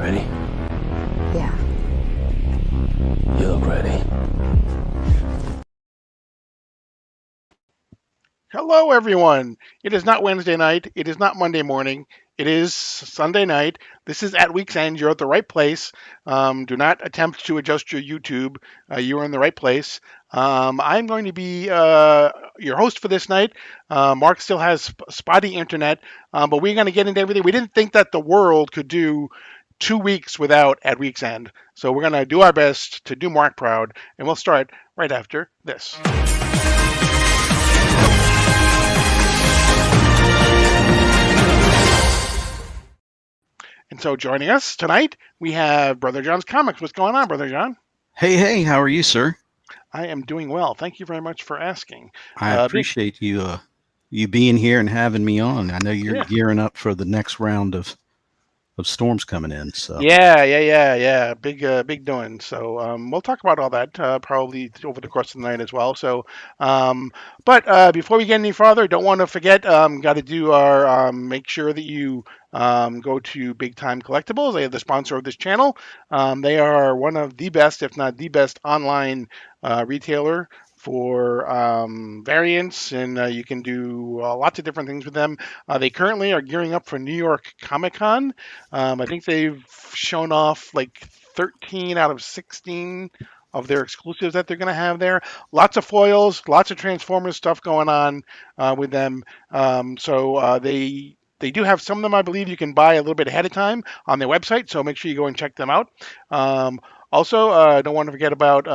Ready? Yeah. You look ready. Hello, everyone. It is not Wednesday night. It is not Monday morning. It is Sunday night. This is At Week's End. You're at the right place. Do not attempt to adjust your YouTube. You are in the right place. I'm going to be your host for this night. Mark still has spotty internet, but we're going to get into everything. We didn't think that the world could do 2 weeks without At Week's End. So we're going to do our best to do Mark proud, and we'll start right after this. And so joining us tonight, we have Brother John's Comics. What's going on, Brother John? Hey, how are you, sir? I am doing well. Thank you very much for asking. I appreciate you being here and having me on. I know you're gearing up for the next round of storms coming in. So Yeah. Big doing. So we'll talk about all that probably over the course of the night as well. So, but before we get any farther, don't want to forget. Got to do our make sure that you go to Big Time Collectibles. They are the sponsor of this channel. They are one of the best, if not the best, online retailer for variants, and you can do lots of different things with them. They currently are gearing up for New York Comic Con. I think they've shown off like 13 out of 16 of their exclusives that they're going to have there. Lots of foils, lots of Transformers stuff going on with them. So they do have some of them, I believe, you can buy a little bit ahead of time on their website. So make sure you go and check them out. Also, don't want to forget about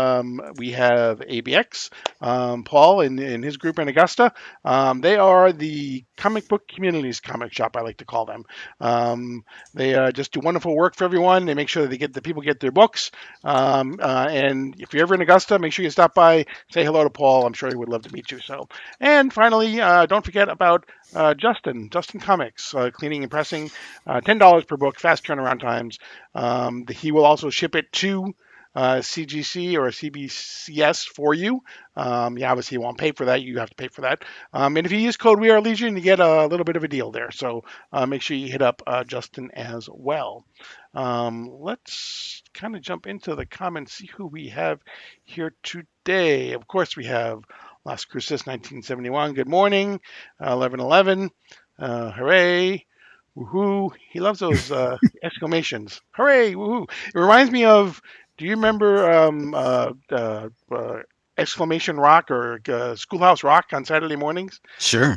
we have ABX, Paul and his group in Augusta. They are the comic book communities comic shop, I like to call them. They just do wonderful work for everyone. They make sure that the people get their books. And if you're ever in Augusta, make sure you stop by, say hello to Paul. I'm sure he would love to meet you. So, and finally, don't forget about Justin Comics, cleaning and pressing, $10 per book, fast turnaround times. He will also ship it to CGC or CBCS for you. Obviously you won't pay for that. You have to pay for that. And if you use code We Are Legion, you get a little bit of a deal there. So make sure you hit up Justin as well. Let's kind of jump into the comments, see who we have here today. Of course, we have Las Cruces 1971. Good morning. 1111. Hooray. Woohoo. He loves those exclamations. Hooray. Woohoo. It reminds me of, do you remember Exclamation Rock or Schoolhouse Rock on Saturday mornings? sure.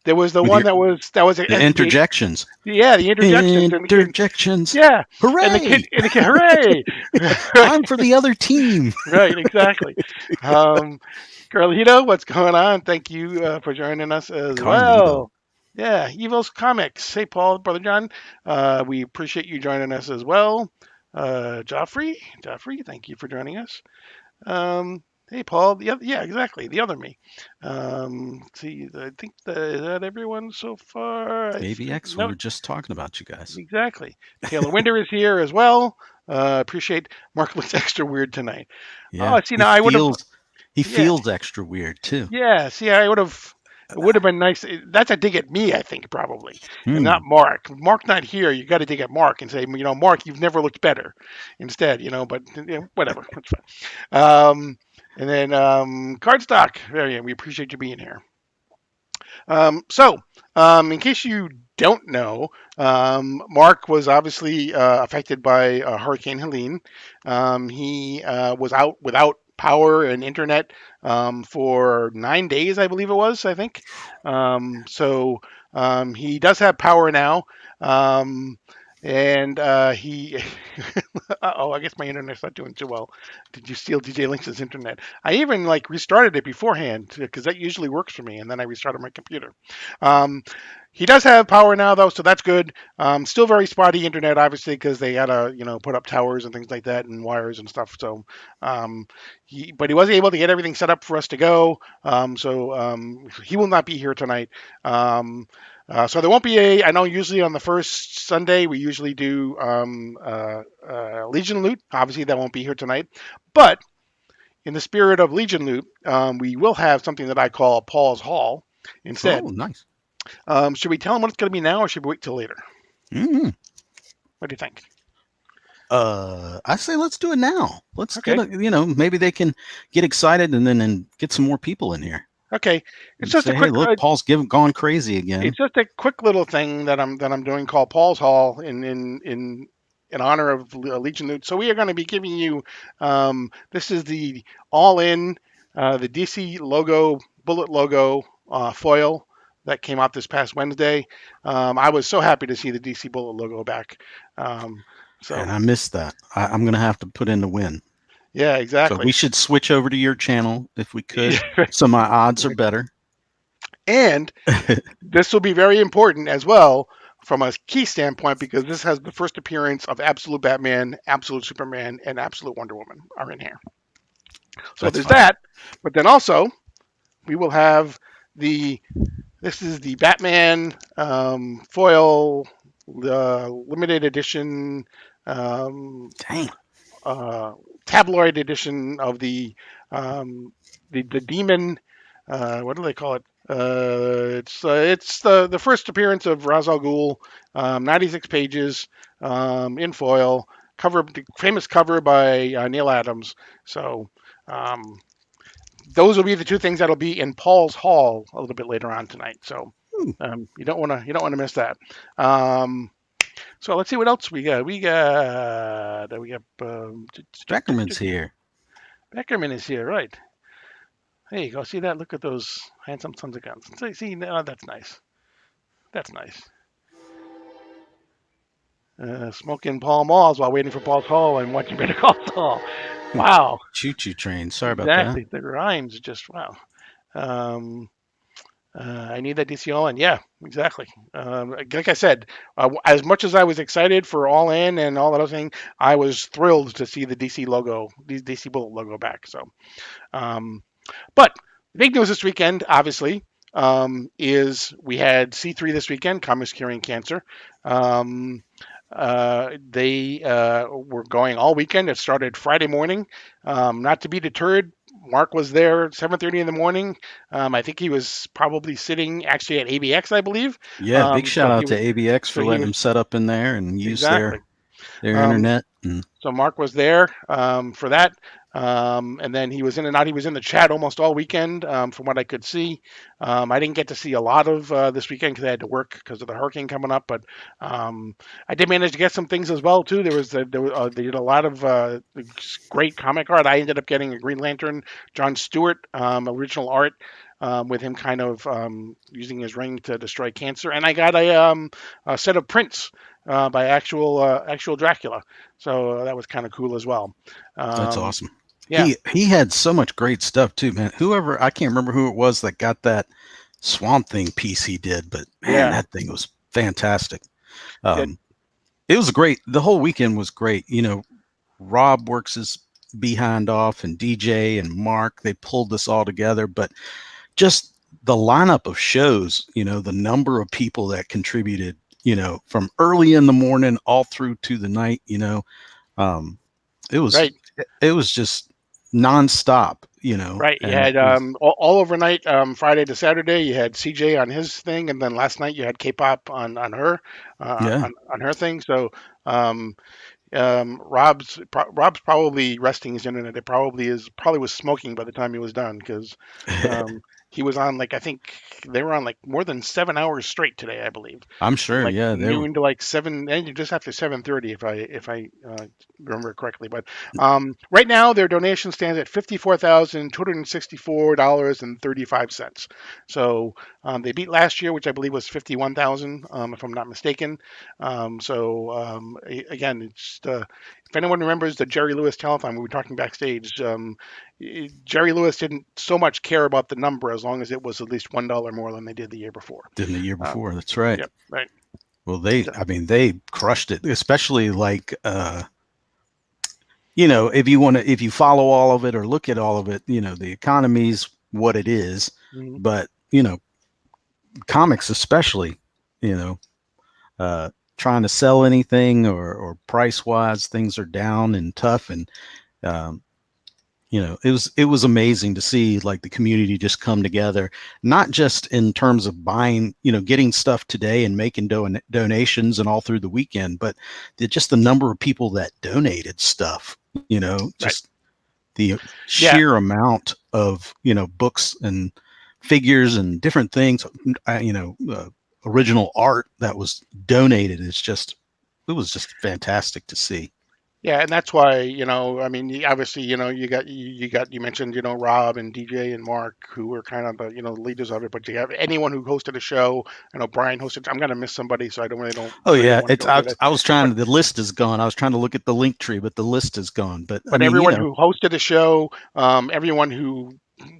There was the one that was The interjections. Yeah, the interjections. Interjections. Yeah. Hooray! And the kid, hooray! I'm for the other team. Right, exactly. Carlito, what's going on? Thank you for joining us as well. Yeah, Evil's Comics. Hey, Paul, Brother John. We appreciate you joining us as well. Joffrey, thank you for joining us. Hey, Paul. Exactly. The other me. See, I think is that everyone so far? ABX, we were just talking about you guys. Exactly. Taylor Winder is here as well. Appreciate Mark looks extra weird tonight. Yeah. See, now I would have. He feels extra weird too. Yeah. See, I would have. It would have been nice. That's a dig at me, I think, probably, and not Mark. Mark not here. You got to dig at Mark and say, Mark, you've never looked better. Instead, but whatever. That's fine. And then Cardstock. We appreciate you being here. In case you don't know, Mark was obviously affected by Hurricane Helene. He was out without power and internet for 9 days, I believe it was, I think. He does have power now. And he, I guess my internet's not doing too well. Did you steal DJ Lynx's internet? I even restarted it beforehand because that usually works for me, and then I restarted my computer. He does have power now, though, so that's good. Still very spotty internet, obviously, because they had to, put up towers and things like that and wires and stuff. So, but he was able to get everything set up for us to go. He will not be here tonight. So there won't be I know usually on the first Sunday we usually do Legion Loot. Obviously that won't be here tonight. But in the spirit of Legion Loot, we will have something that I call Paul's Haul instead. Oh, nice. Should we tell him what it's going to be now or should we wait till later? Mm-hmm. What do you think? I say let's do it now. Let's Okay. get maybe they can get excited and then get some more people in here. Okay. It's And just a say, hey, quick. look, Paul's gone crazy again. It's just a quick little thing that I'm doing called Paul's Hall in honor of Legion Loot. So we are going to be giving you this is the all in the DC logo bullet logo foil that came out this past Wednesday. I was so happy to see the DC bullet logo back. Um, And so I missed that. I'm going to have to put in the win. yeah, So we exactly. should switch over to your channel if we could. So my odds are better. And this will be very important as well from a key standpoint because this has the first appearance of Absolute Batman, Absolute Superman, and Absolute Wonder Woman are in here. So That's there's fine. that. But then also we will have this is the Batman foil, the limited edition Dang. tabloid edition of the demon. What do they call it? It's the first appearance of Ra's al Ghul, 96 pages in foil, the famous cover by Neil Adams. So um, those will be the two things that'll be in Paul's Hall a little bit later on tonight. So you don't want to miss that. So let's see what else we got. We got Beckerman's here. Beckerman is here, right? There you go. See that? Look at those handsome sons of guns. See, that's nice. That's nice. Smoking Pall Malls while waiting for Paul's Hall and watching Better Call Saul. Wow. Choo-choo train. Sorry about that. Exactly. The rhymes just wow. Um, I need that DC All In. Yeah, exactly. Like I said, as much as I was excited for All In and all that other thing, I was thrilled to see the DC logo, the DC Bullet logo back. So, but the big news this weekend, obviously, is we had C3 this weekend, Comics Curing Cancer. They were going all weekend. It started Friday morning. Not to be deterred, Mark was there at 7:30 in the morning. I think he was probably sitting actually at ABX, I believe. Yeah, big shout out to Was ABX so for he letting was him set up in there and use exactly. their Um, internet. And so Mark was there for that, and then he was in and out. He was in the chat almost all weekend, from what I could see. I didn't get to see a lot of this weekend because I had to work because of the hurricane coming up. But I did manage to get some things as well too. They did a lot of great comic art. I ended up getting a Green Lantern, John Stewart original art. With him kind of using his ring to destroy cancer, and I got a set of prints by actual Dracula. So that was kind of cool as well. that's Um, awesome. yeah, He had so much great stuff too, man. Whoever, I can't remember who it was that got that Swamp Thing piece he did, but man, yeah, that thing was fantastic. yeah, Um, it was great. The whole weekend was great. Rob works his behind off, and DJ and Mark, they pulled this all together. But just the lineup of shows, the number of people that contributed, from early in the morning all through to the night, um, it was right, it was just nonstop, right. You and had it was, all overnight, Friday to Saturday. You had CJ on his thing, and then last night you had K-pop on her yeah, on her thing. So um, Rob's probably resting his internet. It probably was smoking by the time he was done because um, he was on like I think they were on like more than 7 hours straight today, I believe, I'm from sure. like Yeah, they were. noon to like seven, and just after 7:30 if I remember correctly. But right now their donation stands at $54,264.35. So they beat last year, which I believe was 51,000, if I'm not mistaken. Again, it's if anyone remembers the Jerry Lewis telethon we were talking backstage, Jerry Lewis didn't so much care about the number as long as it was at least $1 more than they did the year before. Didn't the year Um, before. That's right. yep, right. Well, So, they crushed it, especially like, if you follow all of it or look at all of it, the economy's what it is, mhm. but, comics, especially, you know, trying to sell anything or price wise, things are down and tough. And, it was amazing to see like the community just come together, not just in terms of buying, getting stuff today and making donations and all through the weekend, but just the number of people that donated stuff, Right. just the Yeah. sheer amount of, books and figures and different things, original art that was donated it was just fantastic to see. Yeah, and that's why, I mean, obviously, you mentioned, Rob and DJ and Mark, who were kind of the, leaders of it. But you have anyone who hosted a show. I know Brian hosted. I'm gonna miss somebody, so I don't Oh really yeah, want to go through that. I was But trying the list is gone. I was trying to look at the link tree, but the list is gone. But I but mean, everyone who hosted a show, everyone who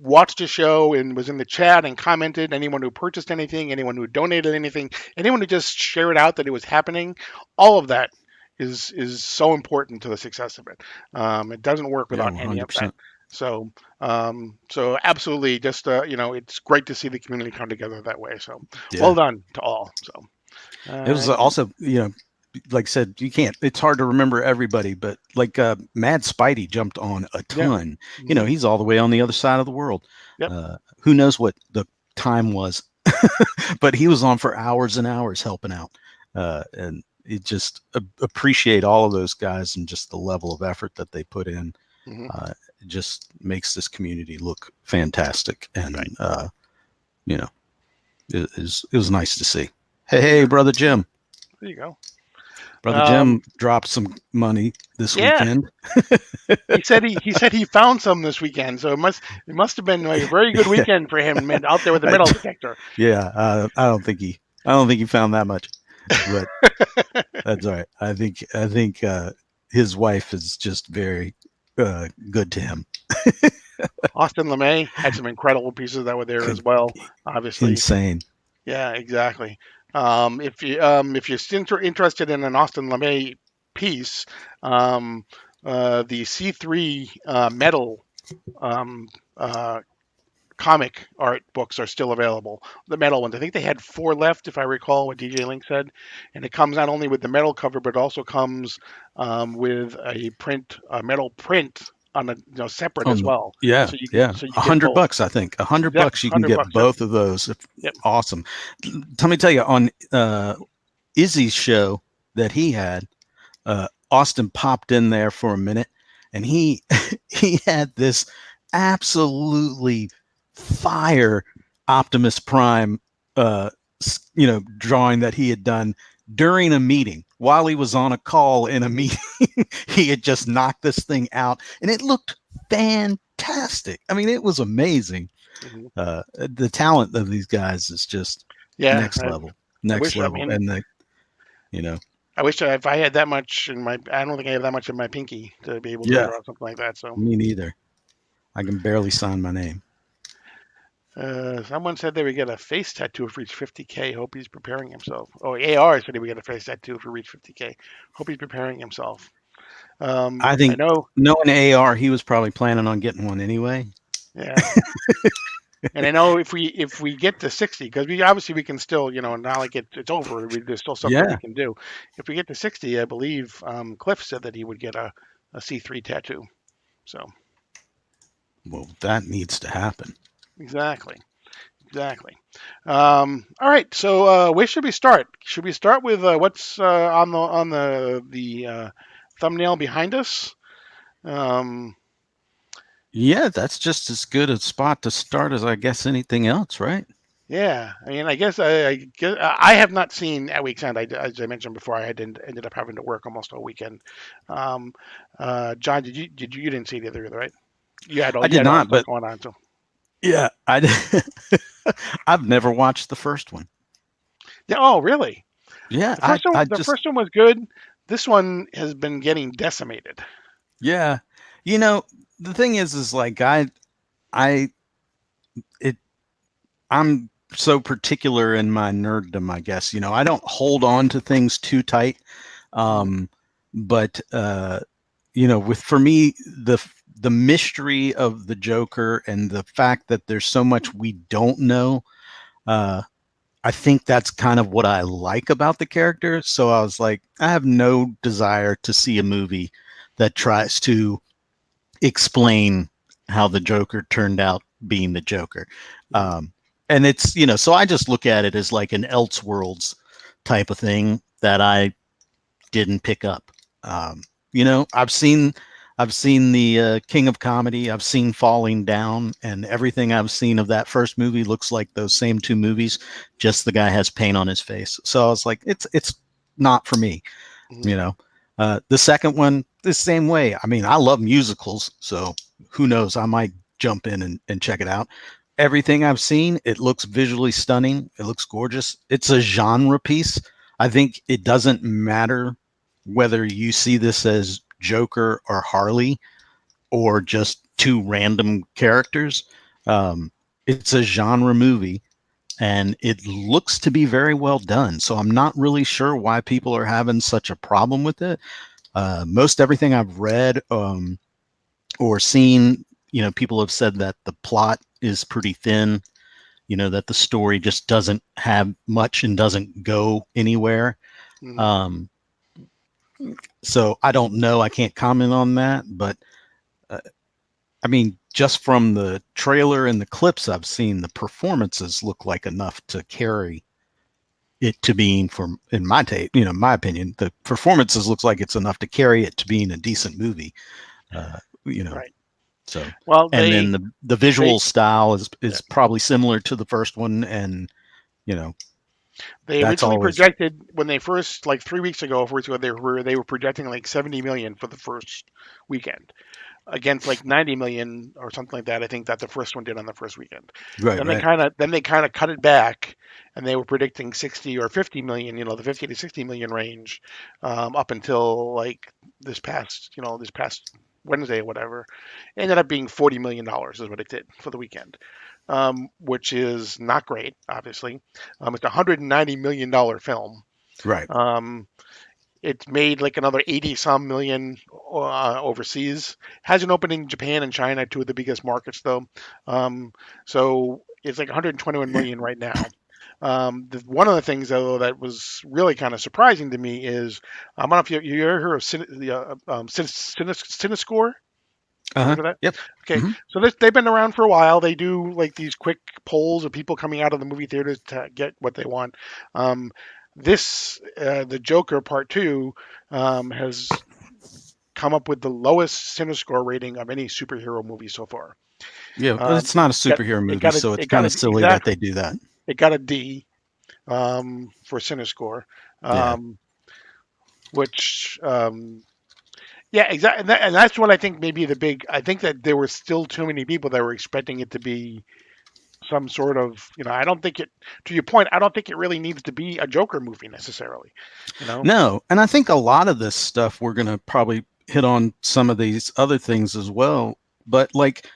watched a show and was in the chat and commented, anyone who purchased anything, anyone who donated anything, anyone who just shared out that it was happening, all of that is so important to the success of it. It doesn't work yeah, without any of that. 100%. So, so absolutely, just it's great to see the community come together that way. So, well Yeah. done to all. So, It was also, like I said, you can't, it's hard to remember everybody, but like Mad Spidey jumped on a yeah, ton. mhm, He's all the way on the other side of the world. yep, Who knows what the time was, but he was on for hours and hours helping out. And it just appreciate all of those guys and just the level of effort that they put in. mhm, It just makes this community look fantastic. And, right. it was nice to see. Hey, brother Jim. There you go. Brother Jim dropped some money this Yeah, weekend. he said he found some this weekend, so it must have been like a very good weekend for him out there with the metal detector. Yeah, I don't think he found that much, but that's all right. I think his wife is just very good to him. Austin LeMay had some incredible pieces that were there as well. Obviously, Insane. yeah, exactly. If you're interested in an Austin LeMay piece, the C3 metal um, uh, comic art books are still available. The metal ones. I think they had 4 left, if I recall what DJ Link said. And it comes not only with the metal cover, but also comes with a metal print on a separate as well. Yeah, So you yeah, so you get both. $100, I think. Exactly, $100 you can get $100. Yep. both of those. Yep. Awesome. Let me tell you, on Izzy's show that he had, Austin popped in there for a minute, and he he had this absolutely fire Optimus Prime, drawing that he had done during a meeting while he was on a call in a meeting. He had just knocked this thing out, and it looked fantastic. I mean, it was amazing. Mhm. The talent of these guys is just Yeah, next level, next wish. I level, mean, and you know, I wish if I had that much in my. I don't think I have that much in my pinky to be able to yeah, draw something like that. So, me neither. I can barely sign my name. someone said they would get a face tattoo if he reached 50K. Hope he's preparing himself. Oh, AR said he would get a face tattoo if he reached 50K. Hope he's preparing himself. I I think know. knowing AR, he was probably planning on getting one anyway. Yeah. And I know if we get to 60, because we can still, not like it's over. There's still stuff that we Yeah, can do. If we get to 60, I believe Cliff said that he would get a C3 tattoo. So well, that needs to happen. exactly. All right. So where should we start? Should we start with what's on the thumbnail behind us? Um, Yeah, that's just as good a spot to start as I guess anything else, right? Yeah, I mean, I guess I have not seen At Week's End. As I mentioned before, I ended up having to work almost all weekend. Um, John, you didn't see it either, right? I You did had all not, stuff but going on. So yeah, I've never watched the first one. yeah. Oh, really? Yeah, The first one was good. This one has been getting decimated. yeah, the thing is like I, it, I'm so particular in my nerddom, I guess. I don't hold on to things too tight. Mhm. But for me, the mystery of the Joker and the fact that there's so much we don't know, I think that's kind of what I like about the character. So I was like, I have no desire to see a movie that tries to explain how the Joker turned out being the Joker. Mhm. And it's, so I just look at it as like an Elseworlds type of thing that I didn't pick up. Um, I've seen the King of Comedy. I've seen Falling Down, and everything I've seen of that first movie looks like those same two movies. Just the guy has paint on his face. So I was like, it's not for me. Mhm. You know, the second one the same way. I mean, I love musicals, so who knows? I might jump in and check it out. Everything I've seen, it looks visually stunning. It looks gorgeous. It's a genre piece. I think it doesn't matter whether you see this as Joker or Harley or just two random characters. Um, it's a genre movie and it looks to be very well done. So I'm not really sure why people are having such a problem with it. Most everything I've read or seen, people have said that the plot is pretty thin, that the story just doesn't have much and doesn't go anywhere. Mhm. Um, so I don't know. I can't comment on that, but uh, I mean, just from the trailer and the clips I've seen, the performances look like enough to carry it to being, from in my tape, my opinion, the performances looks like it's enough to carry it to being a decent movie. Uh, you know, Right. so Well, and then the they visual style is yeah. is probably similar to the first one, and you know They that's originally always projected when they first, like 3 weeks ago, 4 weeks ago, they were projecting like 70 million for the first weekend, against like 90 million or something like that. I think that the first one did on the first weekend. right, Then they right, kind of then they kind of cut it back, and they were predicting 60 or 50 million. The 50 to 60 million range, up until like this past Wednesday or whatever. It ended up being $40 million is what it did for the weekend, which is not great, obviously. It's a $190 million film. right. Um, it's made like another 80 some million overseas. Hasn't opened in Japan and China, two of the biggest markets, though. So it's like 121 million right now. One of the things, though, that was really kind of surprising to me is I don't know if you ever heard of Cinescore? Uh You huh. heard of that? Yep. Okay, Hmm. so they've been around for a while. They do like these quick polls of people coming out of the movie theaters to get what they want. Um, the Joker Part Two, has come up with the lowest CineScore rating of any superhero movie so far. Yeah, but it's not a Got superhero it movie, got a so it's it got kind a of silly that exactly they do that. it got a D, for CineScore, Yeah. um, which, yeah, exactly, and that's what I think maybe the big. I think that there were still too many people that were expecting it to be some sort of, I don't think it, to your point, I don't think it really needs to be a Joker movie necessarily, you know. No, and I think a lot of this stuff we're going to probably hit on some of these other things as well. But like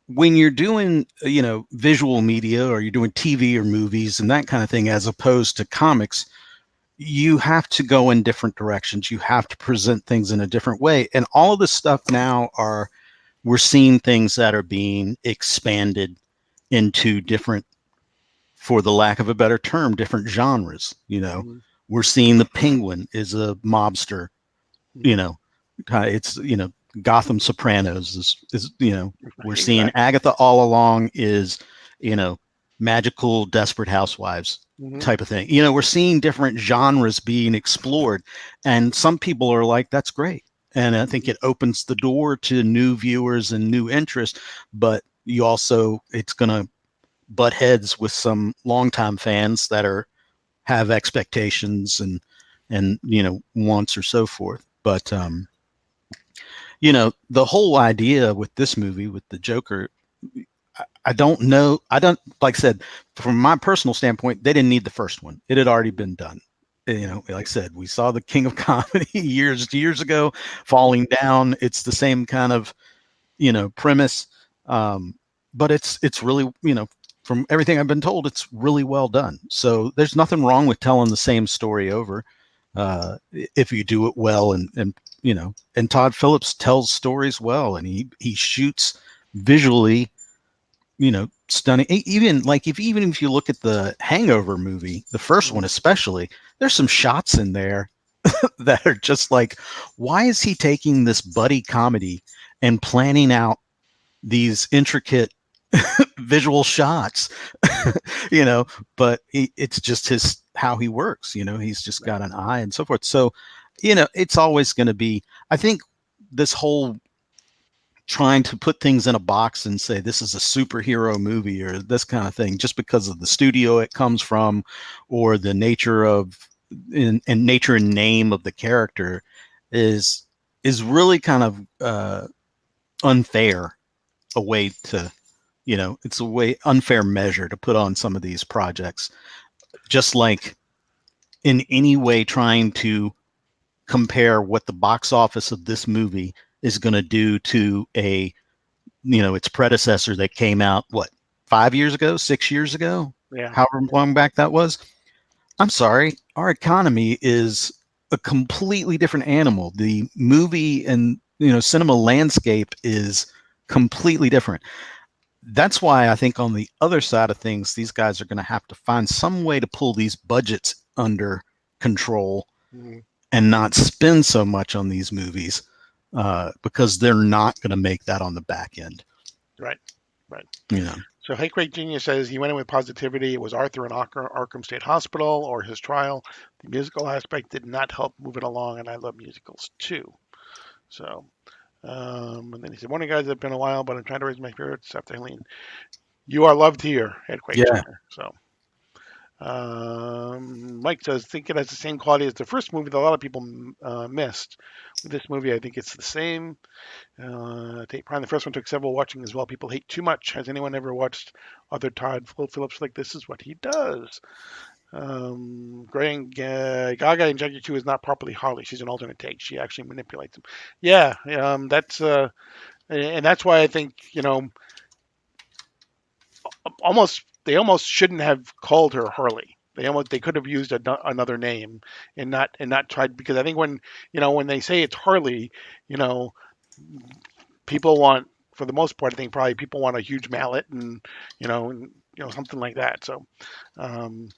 when you're doing, visual media or you're doing TV or movies and that kind of thing, as opposed to comics, you have to go in different directions. You have to present things in a different way. And all of this stuff now we're seeing things that are being expanded into different, for the lack of a better term, different genres. Mhm, We're seeing the Penguin is a mobster. You mhm. know, it's Gotham Sopranos is we're seeing Exactly. Agatha All Along is you know magical desperate housewives Hmm. type of thing. We're seeing different genres being explored, and some people are like, that's great. And I think Hmm. it opens the door to new viewers and new interest, but it's going to butt heads with some longtime fans that have expectations and wants or so forth. But the whole idea with this movie with the Joker, I don't know. I don't, like I said, from my personal standpoint, they didn't need the first one. It had already been done. Like I said, we saw the King of Comedy years ago, Falling Down. It's the same kind of premise, um, but it's really, from everything I've been told, it's really well done. So there's nothing wrong with telling the same story over, if you do it well. And Todd Phillips tells stories well, and he shoots visually, stunning. Even if you look at the Hangover movie, the first one Hmm. especially, there's some shots in there that are just like, why is he taking this buddy comedy and planning out these intricate visual shots, you know, but it's just his how he works. He's just Right. got an eye and so forth. So, it's always going to be. I think this whole trying to put things in a box and say this is a superhero movie or this kind of thing just because of the studio it comes from or the nature of and nature and name of the character is really kind of unfair a way to it's a way unfair measure to put on some of these projects, just like in any way trying to compare what the box office of this movie is going to do to its predecessor that came out, what, 5 years ago, 6 years ago, Yeah. however long back that was. I'm sorry, our economy is a completely different animal. The movie and cinema landscape is completely different. That's why I think on the other side of things, these guys are going to have to find some way to pull these budgets under control Mhm. and not spend so much on these movies, because they're not going to make that on the back end. Right. Right. You know. So Hey Great Genius says he went in with positivity. It was Arthur in Arkham State Hospital or his trial. The musical aspect did not help move it along, and I love musicals too. So, and then he said, "Morning guys, it's been a while, but I'm trying to raise my spirits after Helene. You are loved here, Headquake Yeah. Jr." So, Mike says, "Think it has the same quality as the first movie that a lot of people missed. With this movie, I think it's the same. Take pride. The first one took several watching as well. People hate too much. Has anyone ever watched other Todd Phillips like this is what he does?" Gaga in Jackie 2 is not properly Harley. She's an alternate take. She actually manipulates him. Yeah, and that's why I think they almost shouldn't have called her Harley. They could have used another name and not tried, because I think when they say it's Harley, you know people want, for the most part, I think probably people want a huge mallet and something like that. So, um,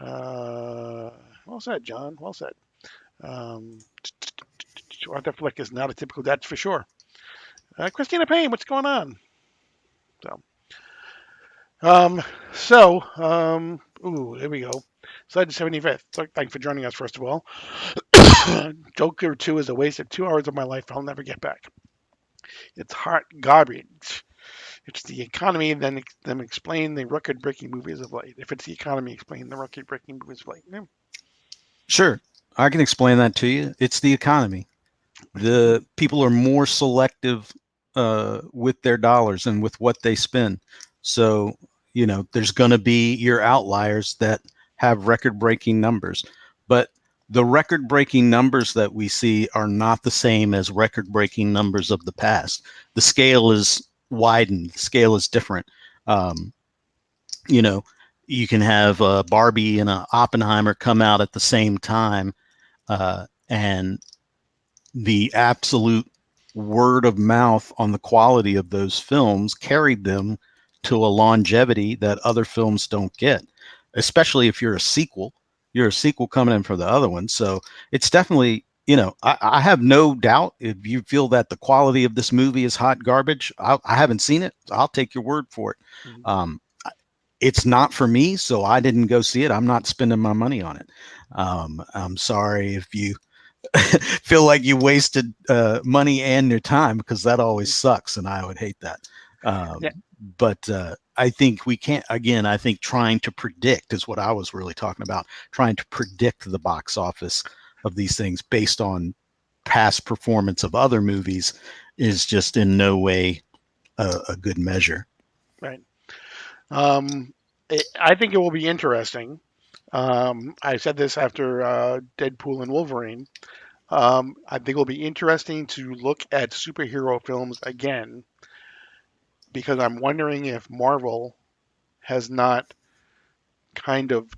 well said, John. Well said. Um, Arthur Flick is not a typical. That's for sure. Christina Payne, what's going on? So, um, ooh, there we go. Slide to 75th. So, thanks for joining us, first of all. Joker 2 is a waste of 2 hours of my life I'll never get back. It's hot garbage. It's the economy, then them explain the record-breaking movies of late. If it's the economy, explain the record-breaking movies of late. Yeah. Sure, I can explain that to you. It's the economy. The people are more selective with their dollars and with what they spend. So, there's going to be your outliers that have record breaking numbers. But the record breaking numbers that we see are not the same as record breaking numbers of the past. The scale is widened, the scale is different. Um, you know, you can have Barbie and Oppenheimer come out at the same time, and the absolute word of mouth on the quality of those films carried them to a longevity that other films don't get, especially if you're a sequel. You're a sequel coming in for the other one. So it's definitely, I have no doubt if you feel that the quality of this movie is hot garbage. I haven't seen it. I'll take your word for it. Mhm. Um, it's not for me, so I didn't go see it. I'm not spending my money on it. I'm sorry if you feel like you wasted money and your time, because that always sucks, and I would hate that. Yeah. But I think we can't. Again, I think trying to predict is what I was really talking about. Trying to predict the box office of these things based on past performance of other movies is just in no way a good measure. Right. Um, I think it will be interesting. I said this after Deadpool and Wolverine. I think it'll be interesting to look at superhero films again, because I'm wondering if Marvel has not kind of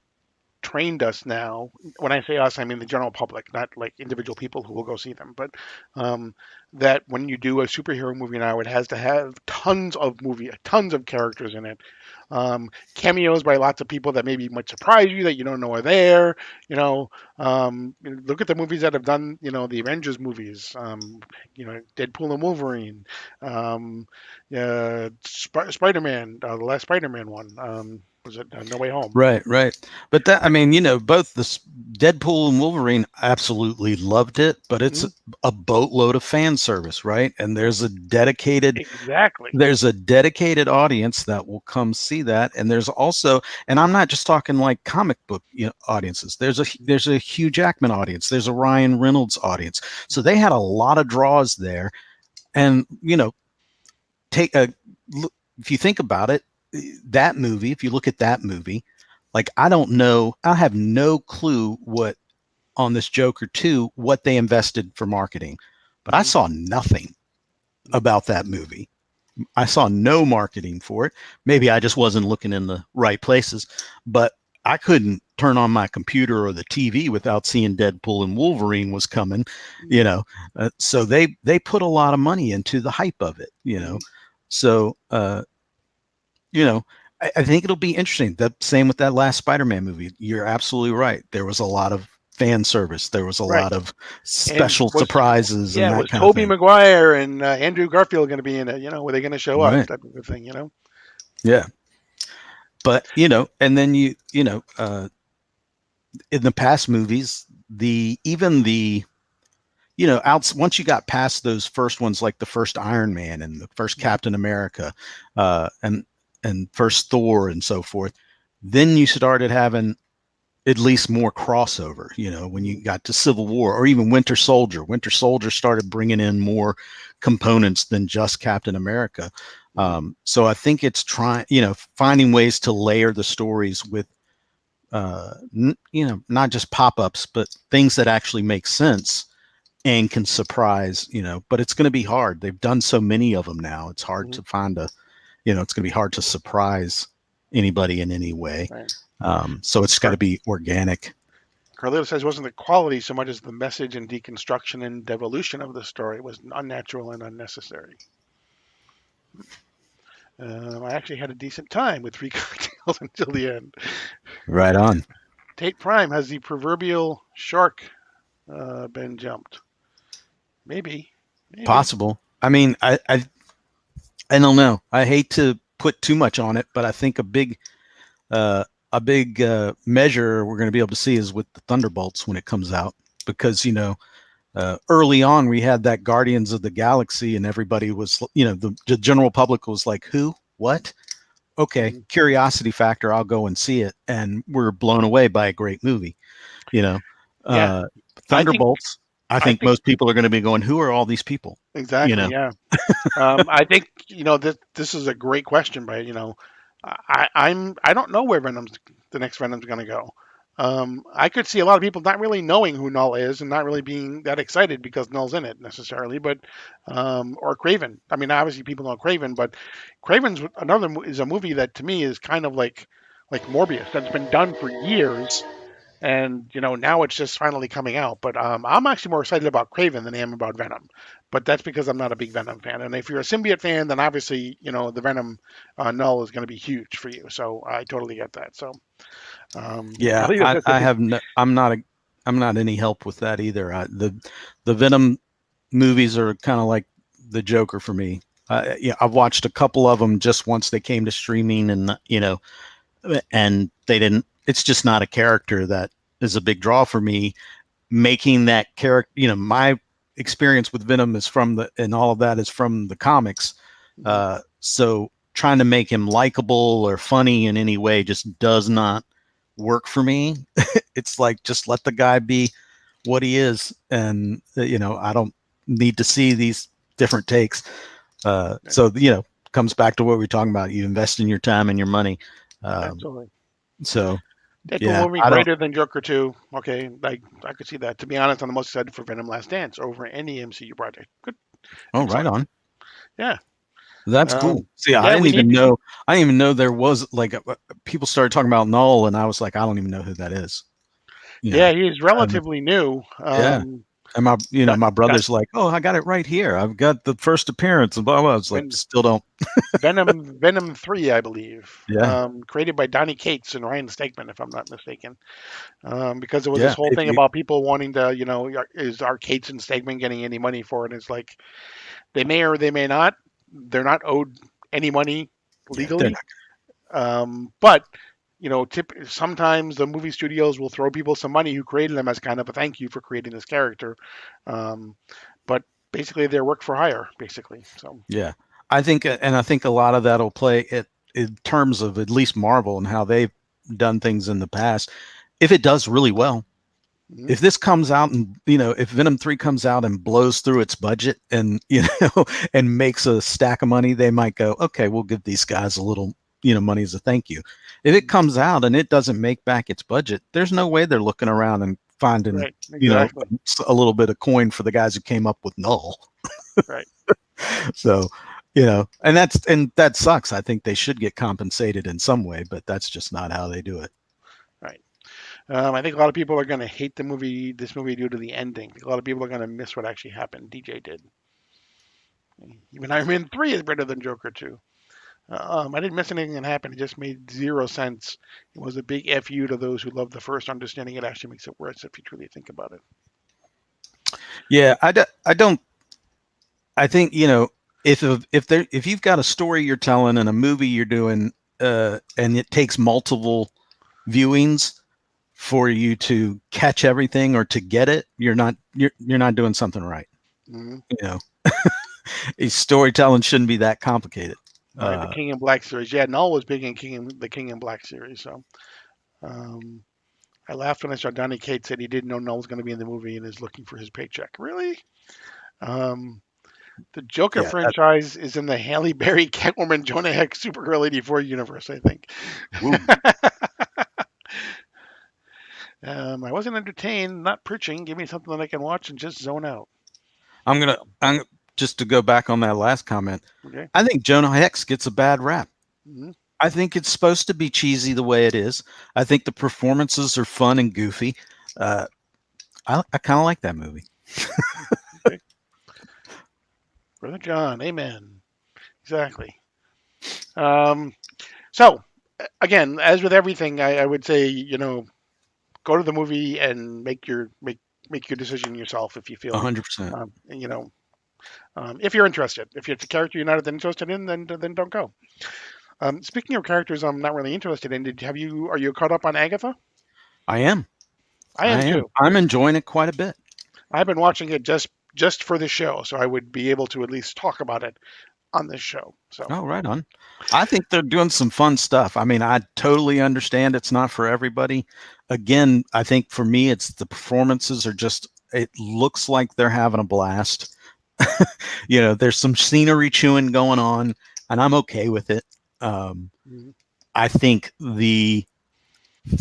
trained us now. When I say us, I mean the general public, not like individual people who will go see them, but um, that when you do a superhero movie now, it has to have tons of characters in it. Cameos by lots of people that maybe might surprise you that you don't know are there. You know, look at the movies that have done, the Avengers movies. Deadpool and Wolverine. Um, Spider-Man, the last Spider-Man one. Was it No Way Home? Right, right. But that, I mean, both Deadpool and Wolverine absolutely loved it, but it's Mhm. a boatload of fan service, right? And Exactly. there's a dedicated audience that will come see that, and there's also, and I'm not just talking like comic book, audiences. There's a Hugh Jackman audience, there's a Ryan Reynolds audience. So they had a lot of draws there, and take a look, if you think about it, that movie, if you look at that movie, like I have no clue what on this Joker 2 what they invested for marketing. But I Mhm. saw nothing about that movie. I saw no marketing for it. Maybe I just wasn't looking in the right places, but I couldn't turn on my computer or the TV without seeing Deadpool and Wolverine was coming, you know. So they put a lot of money into the hype of it, you know. Mhm. So you know, I think it'll be interesting. The same with that last Spider-Man movie. You're absolutely right. There was a lot of fan service. There was a Right. lot of And special surprises and that was kind of Tobey thing. Maguire and Andrew Garfield going to be in it? Were they going to show up? Right. Type of thing. Yeah. But and then in the past movies, the even the out once you got past those first ones, like the first Iron Man and the first Mhm. Captain America, and first Thor and so forth, then you started having at least more crossover. When you Mhm. got to Civil War or even Winter Soldier. Winter Soldier started bringing in more components than just Captain America. Mhm. So I think it's trying, finding ways to layer the stories with, not just pop-ups, but things that actually make sense and can surprise. But it's going to be hard. They've done so many of them now. It's hard Mhm. to find it's going to be hard to surprise anybody in any way. Right. So it's got to Car- be organic. Carlito says it wasn't the quality so much as the message and deconstruction and devolution of the story was unnatural and unnecessary. I actually had a decent time with three cocktails until the end. Right on. Tate Prime has the proverbial shark been jumped? Maybe, maybe. Possible. I mean, I don't know. I hate to put too much on it, but I think uh, a big measure we're going to be able to see is with the Thunderbolts when it comes out, because early on we had that Guardians of the Galaxy, and everybody was, the general public was like, who, what? Okay, Mhm. curiosity factor. I'll go and see it, and we're blown away by a great movie. You know, Yeah, uh, I think Thunderbolts. I I think think most people are going to be going, who are all these people? You exactly. know, Yeah. I think this is a great question, but I don't know where the next Venom's going to go. I could see a lot of people not really knowing who Null is and not really being that excited because Null's in it necessarily, but or Craven. I mean, obviously people know Craven, but is a movie that to me is kind of like Morbius that's been done for years, and now it's just finally coming out. But I'm actually more excited about Craven than I am about Venom. But that's because I'm not a big Venom fan. And if you're a symbiote fan, then obviously the Venom Null is going to be huge for you. So I totally get that. So yeah, Carlito I, says I this is have no, I'm not any help with that either. The Venom movies are kind of like the Joker for me. Yeah, I've watched a couple of them just once they came to streaming, and and they didn't. It's just not a character that is a big draw for me. Making that character, my experience with Venom is and all of that is from the comics. mhm, So trying to make him likable or funny in any way just does not work for me. It's like, just let the guy be what he is, and I don't need to see these different takes. yeah, So comes back to what we are talking about. You invest in your time and your money. Um, absolutely. so Deadpool yeah, movie I don't. greater than Joker 2. Okay, I could see that. To be honest, I'm the most excited for Venom Last Dance over any MCU project. Good, Oh, good right select. on. Yeah. That's cool. See, I Yeah, didn't we even need. know. I didn't even know there was like people started talking about Null, and I was like, I don't even know who that is. You Yeah, know, he's I don't know. relatively new. Yeah, and Got my got brother's like, oh, I got it right here. I've got the first appearance, and blah blah. I was like, Ven- still don't. Venom 3, I believe. Yeah, Created by Donny Cates and Ryan Stegman, if I'm not mistaken. Because there was this yeah. whole If thing you, about people wanting to, is are Cates and Stegman getting any money for it? It's like they may or they may not. They're not owed any money yeah, they're legally. not. But sometimes the movie studios will throw people some money who created them as kind of a thank you for creating this character. Um, but basically, they're work for hire, basically. So. Yeah, I think, and I think a lot of that'll play it in terms of at least Marvel and how they've done things in the past. If it does really well, Mhm. if this comes out and if Venom 3 comes out and blows through its budget and and makes a stack of money, they might go, okay, we'll give these guys a little money as a thank you. If it comes out and it doesn't make back its budget, there's no way they're looking around and finding Right, exactly. a little bit of coin for the guys who came up with Null. Right, So and that sucks. I think they should get compensated in some way, but that's just not how they do it. right. I think a lot of people are going to hate this movie due to the ending. A lot of people are going to miss what actually happened. DJ did. Even Iron Man 3 is better than Joker 2. I didn't miss anything that happened. It just made zero sense. It was a big FU to those who loved the first. Understanding it actually makes it worse if you truly think about it. Yeah, I don't. I think if you've got a story you're telling and a movie you're doing, and it takes multiple viewings for you to catch everything or to get it, you're not doing something right. Mm-hmm. You know, storytelling shouldn't be that complicated. Right, the King in Black series. Yeah, Null was big in the King in Black series. So um, I laughed when I saw Donny Cates said he didn't know Null was going to be in the movie and is looking for his paycheck. Really? Um, The Joker Yeah. franchise is in the Halle Berry, Catwoman, Jonah Hex, Supergirl 84 universe, I think. Woo. I wasn't entertained, not preaching. Give me something that I can watch and just zone out. I'm just to go back on that last comment. Okay. I think Jonah Hex gets a bad rap. Mm-hmm. I think it's supposed to be cheesy the way it is. I think the performances are fun and goofy. I kind of like that movie. Okay. Brother John, amen. Exactly. So, again, as with everything, I would say, go to the movie and make your decision yourself if you feel, 100%. if you're interested. If it's a character you're not that interested in, then don't go. Speaking of characters I'm not really interested in, are you caught up on Agatha? I am. I am too. I'm enjoying it quite a bit. I've been watching it just for the show, so I would be able to at least talk about it on this show. So. Oh, right on. I think they're doing some fun stuff. I mean, I totally understand it's not for everybody. Again, I think for me, it's the performances are just, it looks like they're having a blast. There's some scenery chewing going on, and I'm okay with it. I think the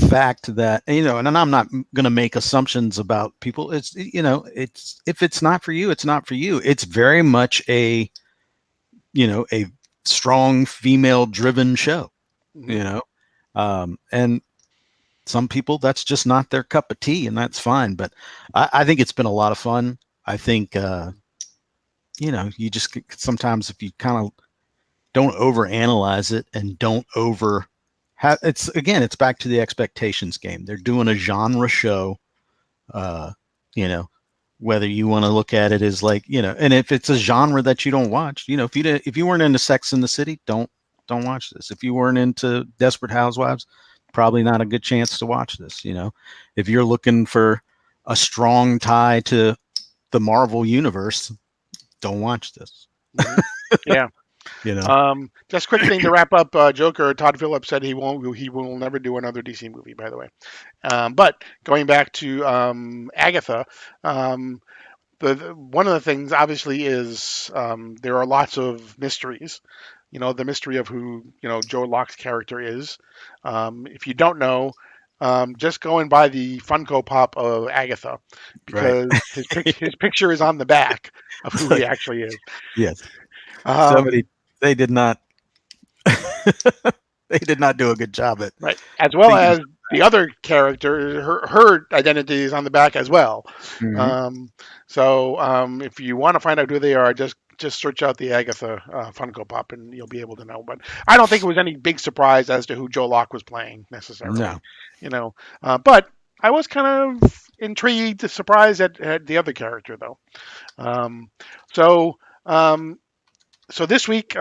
fact that and I'm not going to make assumptions about people. It's if it's not for you, it's not for you. It's very much a strong female driven show. And some people that's just not their cup of tea, and that's fine. But I think it's been a lot of fun. I think you just sometimes if you kind of don't overanalyze it and don't it's back to the expectations game. They're doing a genre show, whether you want to look at it as like, and if it's a genre that you don't watch, if you weren't into Sex in the City, don't watch this. If you weren't into Desperate Housewives, probably not a good chance to watch this. If you're looking for a strong tie to the Marvel universe, don't watch this. Mm-hmm. Yeah. Just quick thing to wrap up. Joker. Todd Phillips said he will never do another DC movie. By the way, but going back to Agatha, one of the things obviously is there are lots of mysteries. The mystery of who Joe Locke's character is. If you don't know, just go and buy the Funko Pop of Agatha because his picture is on the back of who he actually is. Yes. Somebody they did not. They did not do a good job at Right. As well thinking. as the other character, her identity is on the back as well. Mhm. So if you want to find out who they are, just search out the Agatha Funko Pop, and you'll be able to know. But I don't think it was any big surprise as to who Joe Locke was playing necessarily. No. You know, but I was kind of intrigued, surprised at the other character though. Um, so um, so this week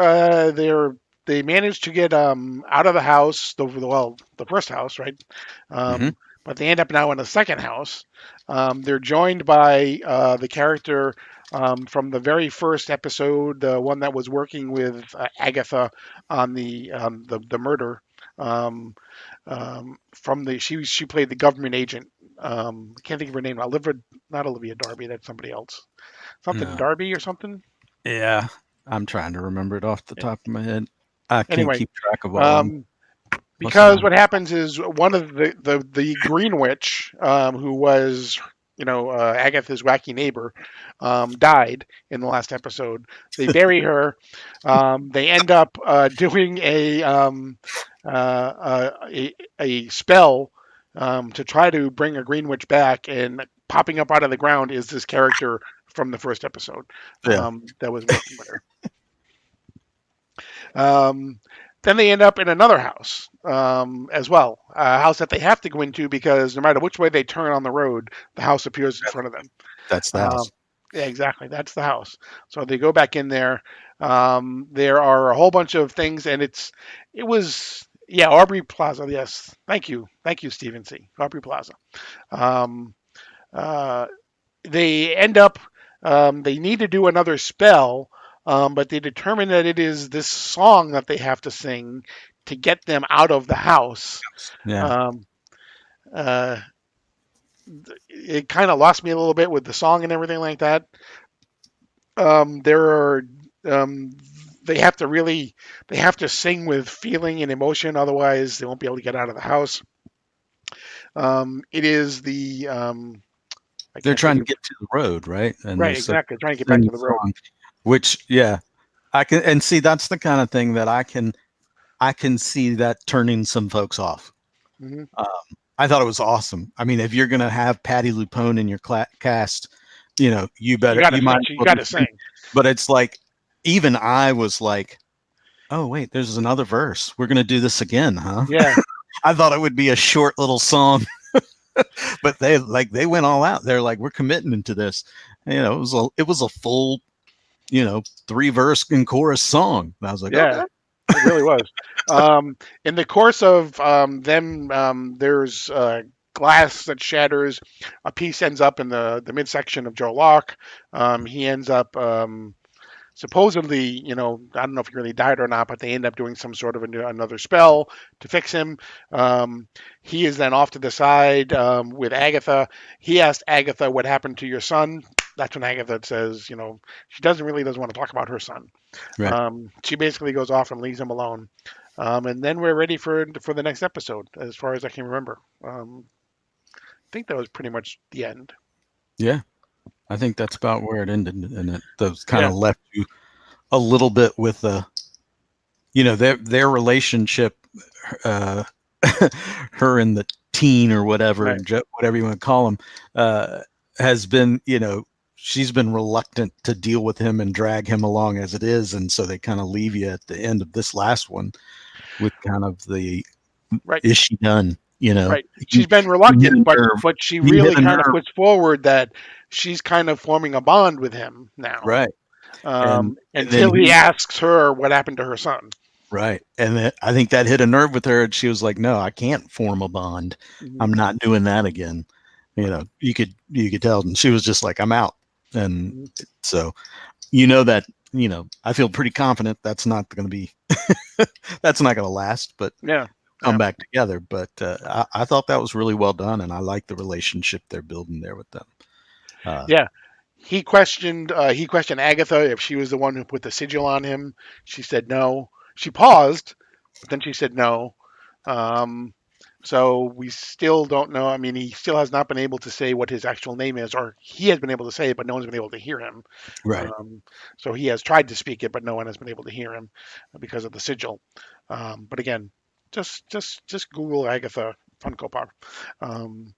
they managed to get out of the house, the first house, right? Hmm. But they end up now in the second house. They're joined by the character from the very first episode, the one that was working with Agatha on the murder. Um, from the she played the government agent. I can't think of her name. Not Olivia Darby. That's somebody else. Something No. Darby or something. Yeah, I'm trying to remember it off the Yeah. top of my head. I can't Anyway, keep track of all of them. um, What's the because name? what happens is one of the Green Witch, who was Agatha's wacky neighbor, died in the last episode. They bury her. They end up doing a spell to try to bring a Green Witch back, and popping up out of the ground is this character from the first episode Yeah. that was working with her. Um, then they end up in another house as well, a house that they have to go into because no matter which way they turn on the road, the house appears in front of them. That's the Um, house. yeah, exactly. That's the house. So they go back in there. There are a whole bunch of things, and it was yeah, Aubrey Plaza. Yes, thank you, Stephen C. Aubrey Plaza. Um, uh, they end up they need to do another spell, but they determine that it is this song that they have to sing to get them out of the house. Yeah. Um, uh, it kind of lost me a little bit with the song and everything like that. There are um, they have to really they have to sing with feeling and emotion, otherwise they won't be able to get out of the house. It is the I They're can't think trying to of get to the road, right? And right they said exactly trying to get back sing to the the road. song, which yeah, I can and see that's the kind of thing that I can see that turning some folks off. Hmm. Um, I thought it was awesome. I mean, if you're gonna have Patty Lupone in your cast, you might as You well got be to singing. sing. But it's like even I was like, oh wait, there's another verse. We're gonna do this again, huh? Yeah. I thought it would be a short little song, but they went all out. They're like, we're committing to this. It was a full, 3 verse and chorus song. And I was like, Yeah, okay. it really was. In the course of them, there's glass that shatters. A piece ends up in the midsection of Joe Locke. He ends up supposedly, I don't know if he really died or not, but they end up doing some sort of another spell to fix him. Um, he is then off to the side with Agatha. He asked Agatha what happened to your son. That's when Agatha says, she doesn't want to talk about her son. Right. She basically goes off and leaves him alone. And then we're ready for the next episode, as far as I can remember. I think that was pretty much the end. Yeah. I think that's about where it ended. And it those kind Yeah, of left you a little bit with their relationship, uh, her and the teen or whatever, right. whatever you want to call him, has been, she's been reluctant to deal with him and drag him along as it is. And so they kind of leave you at the end of this last one with kind of the, Right. is she done? Right. He, She's been he hit reluctant, a but nerve. she He hit really a kind of nerve. puts forward that she's kind of forming a bond with him now. Right. And then Until he asks her what happened to her son. right. And then I think that hit a nerve with her. And she was like, no, I can't form a bond. Mhm. I'm not doing that again. You could tell. And she was just like, I'm out. And Mhm. so, that, I feel pretty confident that's not going to be, that's not going to last, but Yeah. come Yeah. back together. But I thought that was really well done. And I like the relationship they're building there with them. Yeah. He questioned Agatha if she was the one who put the sigil on him. She said no. She paused, but then she said no. Um, So we still don't know. I mean, he still has not been able to say what his actual name is, or he has been able to say it, but no one's been able to hear him. Right. So he has tried to speak it, but no one has been able to hear him because of the sigil. But again, just Google Agatha Funko Pop, um,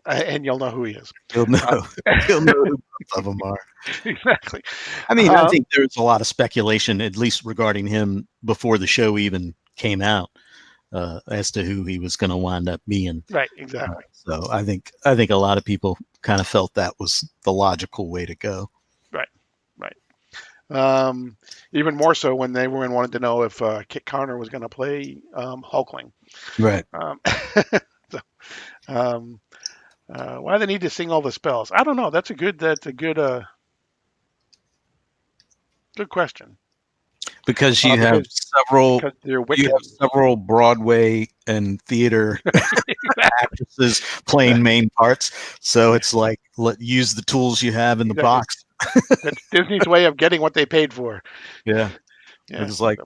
and you'll know who he is. You'll know. Uh, You'll know who both of them are. exactly. I mean, I think there's a lot of speculation, at least regarding him, before the show even came out, as to who he was going to wind up being. Right. Exactly. So I think a lot of people kind of felt that was the logical way to go. Right. Right. Even more so when everyone wanted to know if Kit Connor was going to play Hulkling. Right. So, um, why do they need to sing all the spells? I don't know. That's a good good question. Because you have because they're you have several Broadway and theater actresses playing main parts. So it's like, use the tools you have in the box. That's Disney's way of getting what they paid for. Yeah. It's like,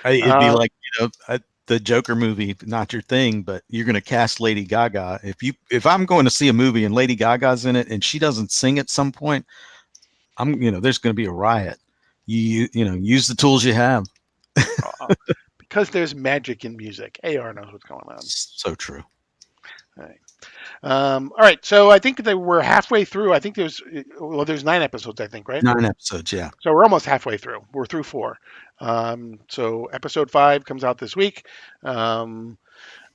it'd be like, the Joker movie, not your thing, but you're going to cast Lady Gaga. If I'm going to see a movie and Lady Gaga's in it and she doesn't sing at some point, there's going to be a riot. Use the tools you have. Because there's magic in music. AR knows what's going on. So true. All right. All right. So I think that we're halfway through. I think there's 9 episodes, I think, right? 9 episodes, yeah. So we're almost halfway through. We're through 4. So episode 5 comes out this week. Now,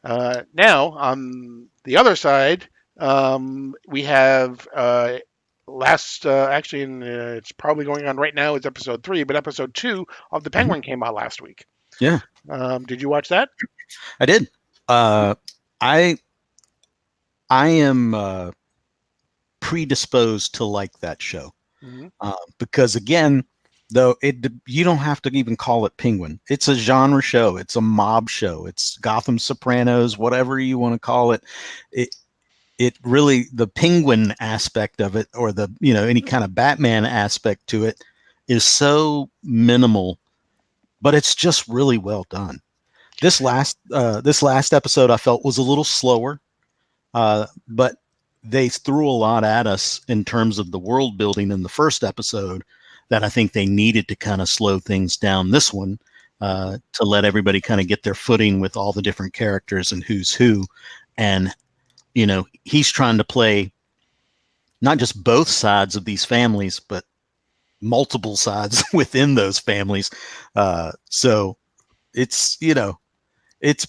on the other side, we have actually, it's probably going on right now, is episode 3, but episode 2 of The Penguin came out last week. Yeah. Did you watch that? I did. I am predisposed to like that show. Because again, though, you don't have to even call it Penguin. It's a genre show. It's a mob show. It's Gotham Sopranos, whatever you want to call it. It really, the Penguin aspect of it, or the, any kind of Batman aspect to it, is so minimal, but it's just really well done. This last episode I felt was a little slower, but they threw a lot at us in terms of the world building in the first episode that I think they needed to kind of slow things down this one, to let everybody kind of get their footing with all the different characters and who's who. And, he's trying to play not just both sides of these families, but multiple sides within those families. So it's, it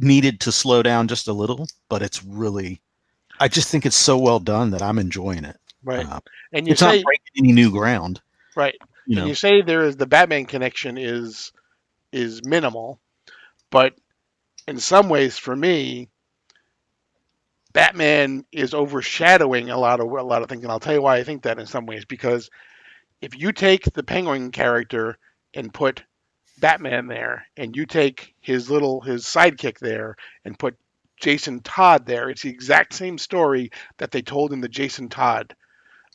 needed to slow down just a little, but I just think it's so well done that I'm enjoying it. Right. And it's not breaking any new ground. Right. And you say the Batman connection is minimal, but in some ways, for me, Batman is overshadowing a lot of things, and I'll tell you why I think that in some ways. Because if you take the Penguin character and put Batman there, and you take his sidekick there and put Jason Todd there, it's the exact same story that they told in the Jason Todd.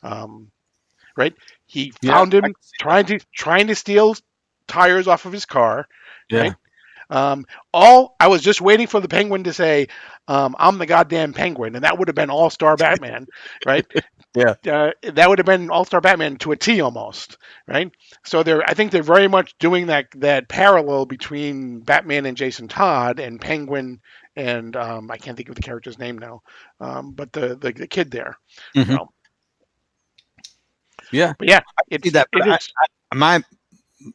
Right? He found him trying to steal tires off of his car. Yeah. Right? I was just waiting for the Penguin to say, "I'm the goddamn Penguin," and that would have been All-Star Batman, right? Yeah. That would have been All-Star Batman to a T almost, right? So I think they're very much doing that parallel between Batman and Jason Todd and Penguin and I can't think of the character's name now, but the kid there. Mm-hmm. Yeah. But yeah,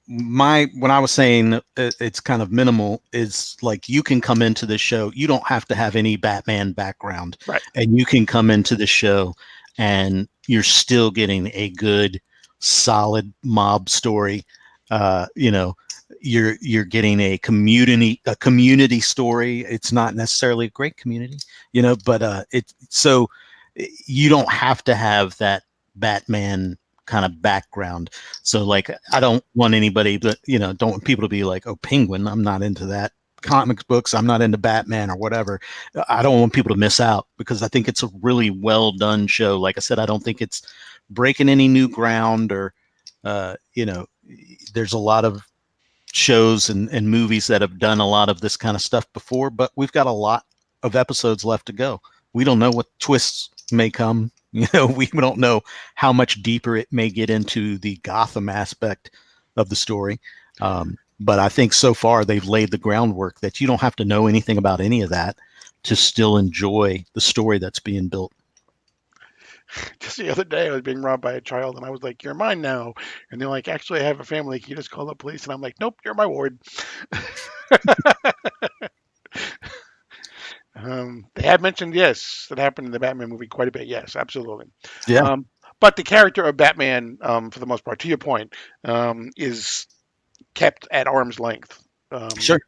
when I was saying it's kind of minimal, is like, you can come into the show, you don't have to have any Batman background, right? And you can come into the show and you're still getting a good, solid mob story. You're getting a community story. It's not necessarily a great community, but so you don't have to have that Batman kind of background. So like, I don't want anybody don't want people to be like, oh, Penguin, I'm not into that. Comics books, I'm not into Batman or whatever. I don't want people to miss out, because I think it's a really well done show. Like I said, I don't think it's breaking any new ground, or there's a lot of shows and movies that have done a lot of this kind of stuff before, but we've got a lot of episodes left to go. We don't know what twists may come. We don't know how much deeper it may get into the Gotham aspect of the story. But I think so far they've laid the groundwork that you don't have to know anything about any of that to still enjoy the story that's being built. Just the other day, I was being robbed by a child, and I was like, "You're mine now." And they're like, "Actually, I have a family. Can you just call the police?" And I'm like, "Nope, you're my ward." They have mentioned, yes, that happened in the Batman movie quite a bit. Yes, absolutely. Yeah. But the character of Batman, for the most part, to your point, is kept at arm's length. Sure.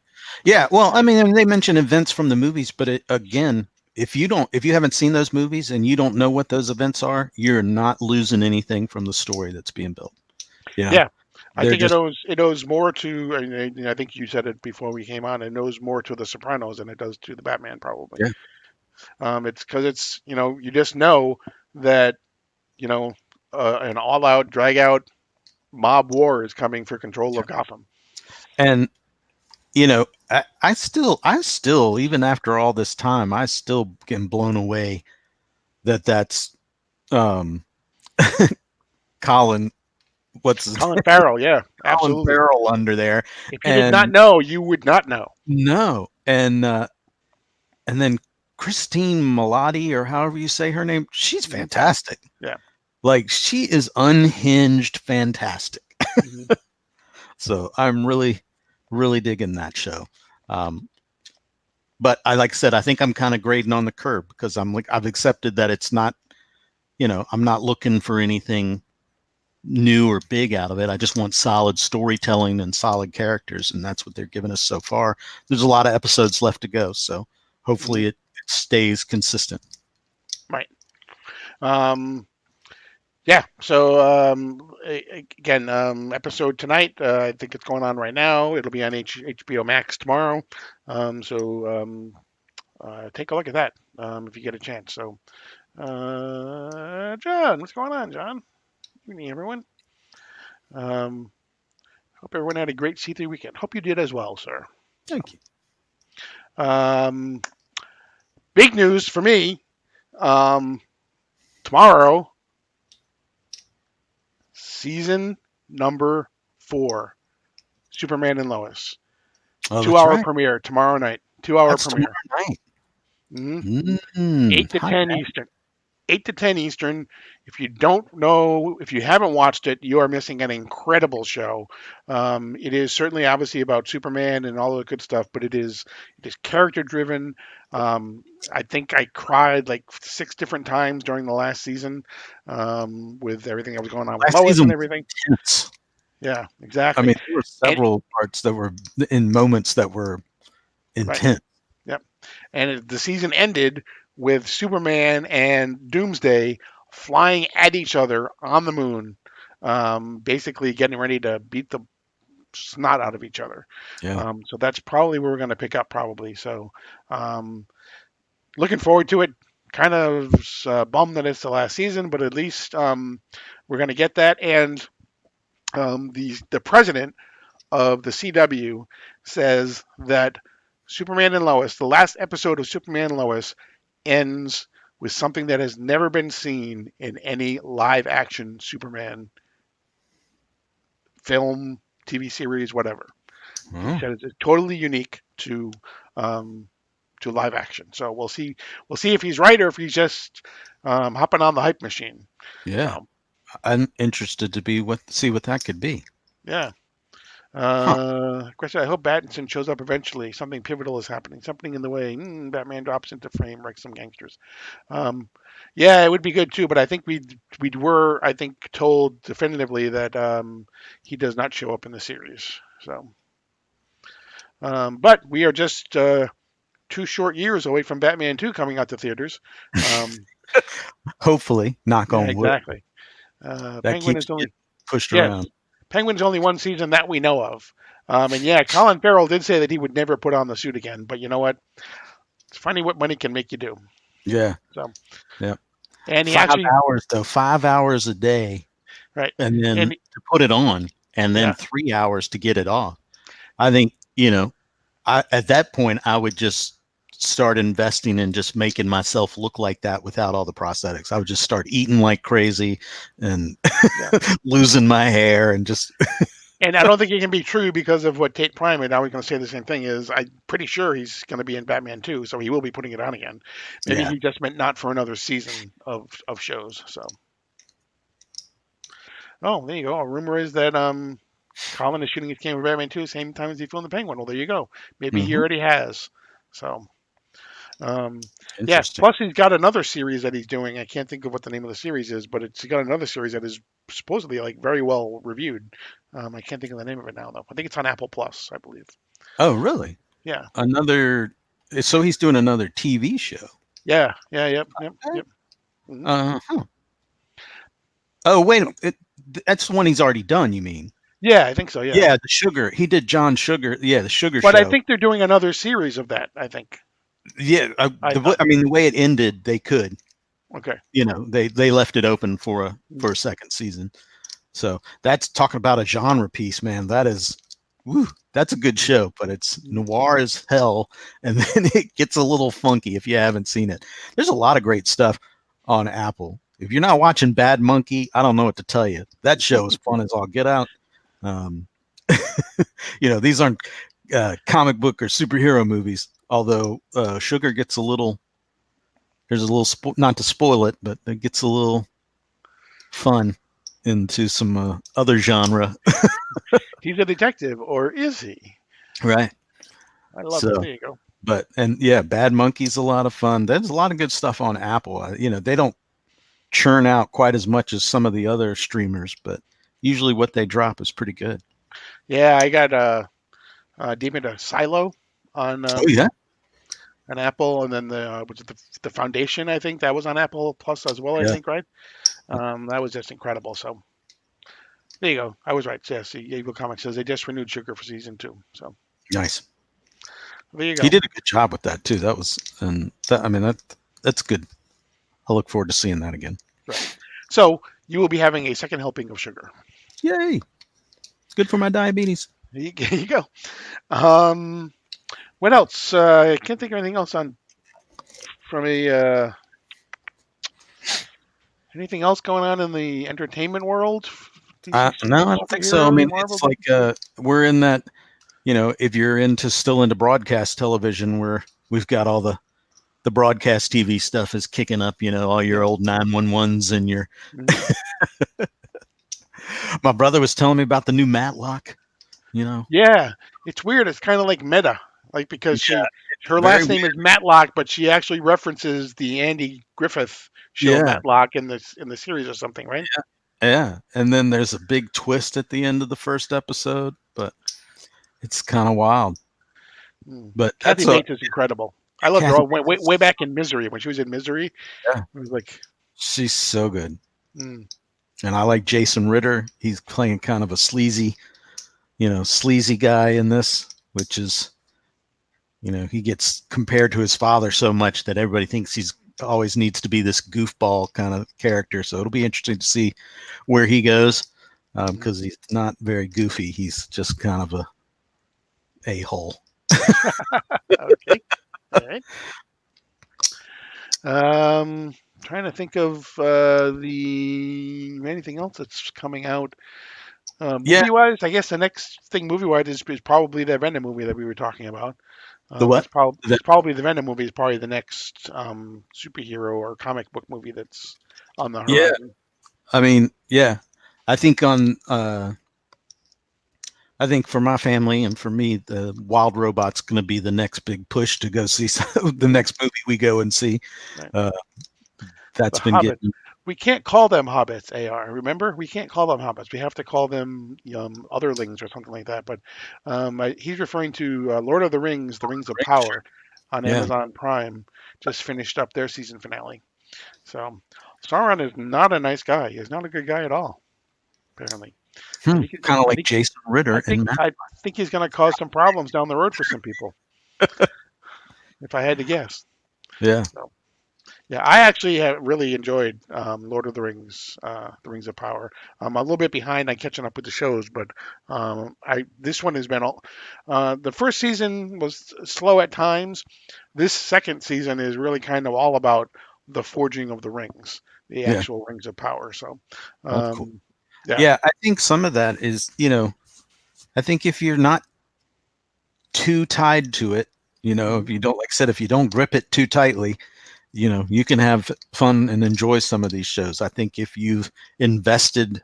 Yeah. Well, I mean, they mention events from the movies, but again, if you haven't seen those movies and you don't know what those events are, you're not losing anything from the story that's being built. Yeah, I they're think just it owes more to. I think you said it before we came on. It owes more to the Sopranos than it does to the Batman, probably. Yeah. It's because it's you just know that you know an all-out, drag-out mob war is coming for control of Gotham. And I still, even after all this time, I still get blown away that's um Colin. Colin Farrell, yeah, Colin absolutely. Farrell under there? If you did not And know, you would not know. no, and then Christine Milioti, or however you say her name, she's fantastic. Yeah, like she is unhinged, fantastic. hmm So I'm really, really digging that show. But like I said, I think I'm kind of grading on the curb because I've accepted that it's not, I'm not looking for anything new or big out of it. I just want solid storytelling and solid characters, and that's what they're giving us so far. There's a lot of episodes left to go, so hopefully it stays consistent. Right. Yeah. So again, episode tonight. I think it's going on right now. It'll be on HBO Max tomorrow. Take a look at that if you get a chance. So, John, what's going on, John? Good evening, everyone. Hope everyone had a great C3 weekend. Hope you did as well, sir. Thank you. Big news for me. Tomorrow, season number 4, Superman and Lois. Oh, 2-hour premiere tomorrow night. 2-hour premiere. Tomorrow night. Mm-hmm. 8 to 10 Eastern. 8 to 10 Eastern. If you don't know, if you haven't watched it, you are missing an incredible show. It is certainly obviously about Superman and all the good stuff, but it is character driven. I think I cried like 6 different times during the last season with everything that was going on with Lois and everything. Intense. Yeah, exactly. I mean, there were several parts that were in moments that were intense. Right. Yep. And the season ended with Superman and Doomsday flying at each other on the moon, basically getting ready to beat the snot out of each other. Yeah. So that's probably where we're going to pick up, probably. So looking forward to it. Kind of bummed that it's the last season, but at least we're going to get that. And the president of the CW says that Superman and Lois, the last episode of Superman and Lois, ends with something that has never been seen in any live action Superman film, TV series, whatever. He said it's totally unique to live action. So we'll see if he's right or if he's just hopping on the hype machine. Yeah. I'm interested to see what that could be. Yeah. Question: I hope Battinson shows up eventually. Something pivotal is happening. Something in the way. Batman drops into frame like some gangsters. Yeah, it would be good too. But I think we were told definitively that he does not show up in the series. So, but we are just 2 short years away from Batman 2 coming out to theaters. Hopefully, knock on wood. Exactly. That Penguin keeps is only pushed around. Penguin's only one season that we know of. And yeah, Colin Farrell did say that he would never put on the suit again. But you know what? It's funny what money can make you do. Yeah. So. Yeah. And he 5 hours though, 5 hours a day. Right. And then to put it on, and then 3 hours to get it off. I think, at that point, I would just start investing in just making myself look like that without all the prosthetics. I would just start eating like crazy and Yeah. losing my hair and just, And I don't think it can be true because of what Tate Prime, and now we're going to say the same thing, is I'm pretty sure he's going to be in Batman 2, so he will be putting it on again. Maybe yeah. he just meant not for another season of shows. So, oh, there you go. A rumor is that Colin is shooting his game for Batman 2 same time as he filmed the Penguin. Well, there you go. Maybe he Hmm. already has. So, yeah. Interesting. Plus, he's got another series that he's doing. I can't think of what the name of the series is, but it's got another series that is supposedly like very well reviewed. I can't think of the name of it now, though. I think it's on Apple Plus, I believe. Oh, really? Yeah. Another, so he's doing another TV show. Yeah. Yeah. Yep. Mhm. Uh-huh. Oh, wait, that's the one he's already done, you mean? Yeah, I think so. Yeah. Yeah, the Sugar. He did John Sugar. Yeah, the Sugar But I Show. think they're doing another series of that. I think. Yeah, I thought. I mean, the way it ended, they could. Okay. They left it open for a Mhm. second season. So that's talking about a genre piece, man. That is, woo, that's a good show, but it's Mhm. noir as hell, and then it gets a little funky if you haven't seen it. There's a lot of great stuff on Apple. If you're not watching Bad Monkey, I don't know what to tell you. That show is fun as all get out. Um, these aren't comic book or superhero movies. Although Sugar gets a little, there's a little not to spoil it, but it gets a little fun into some other genre. He's a detective, or is he? Right. I love it. So, There you go. but and yeah, Bad Monkey's a lot of fun. There's a lot of good stuff on Apple. They don't churn out quite as much as some of the other streamers, but usually what they drop is pretty good. Yeah, I got Demon to Silo on Oh yeah, on Apple, and then the Foundation. I think that was on Apple Plus as well. I yeah, think right. That was just incredible. So there you go. I was right. Yes, Eagle Comics says they just renewed Sugar for season 2. So nice. there you He go. did a good job with that too. That was, and that, I mean that's good. I look forward to seeing that again. Right. So you will be having a second helping of sugar. Yay! Good for my diabetes. There you go. What else? I can't think of anything else on from a anything else going on in the entertainment world. No, I don't think so. I Superhero, mean, Marvel. it's like we're in that. If you're still into broadcast television, we've got all the broadcast TV stuff is kicking up. All your Yeah. old 911s and your. Mhm. My brother was telling me about the new Matlock. Yeah, it's weird. It's kind of like meta, like because Yeah, her very last name is Matlock, but she actually references the Andy Griffith show yeah, Matlock in the series or something, right? yeah. And then there's a big twist at the end of the first episode, but it's kind of wild. Mm. But Kathy Bates is incredible. I loved her Kathy all way back in Misery when she was in Misery. Yeah, It was like, she's so good. mm, And I like Jason Ritter. He's playing kind of a sleazy guy in this, which is, he gets compared to his father so much that everybody thinks he's always needs to be this goofball kind of character. So it'll be interesting to see where he goes because he's not very goofy. He's just kind of a hole. okay, all right. Trying to think of the anything else that's coming out. Yeah. Movie wise, I guess the next thing movie wise is probably the Venom movie that we were talking about. The what? That's probably the Venom movie is probably the next superhero or comic book movie that's on the Yeah. horizon. I mean, yeah. I think I think for my family and for me, the Wild Robot's going to be the next big push to go see the next movie we go and see. Right. That's The been Hobbit. getting. We can't call them hobbits, AR. Remember, we can't call them hobbits. We have to call them otherlings or something like that. But he's referring to Lord of the Rings, The Rings of Power, on Yeah. Amazon Prime. Just finished up their season finale. So Sauron is not a nice guy. He's not a good guy at all. Apparently, Kind of like Jason Ritter. I think he's going to cause some problems down the road for some people. If I had to guess. Yeah. So, Yeah, I actually really enjoyed Lord of the Rings of Power. I'm a little bit behind on catching up with the shows, but I this one has been all. The first season was slow at times. This second season is really kind of all about the forging of the rings, the Yeah, actual rings of power. So, that's cool. um, yeah, Yeah, I think some of that is, I think if you're not too tied to it, hmm if you don't, like I said, if you don't grip it too tightly, you can have fun and enjoy some of these shows. I think if you've invested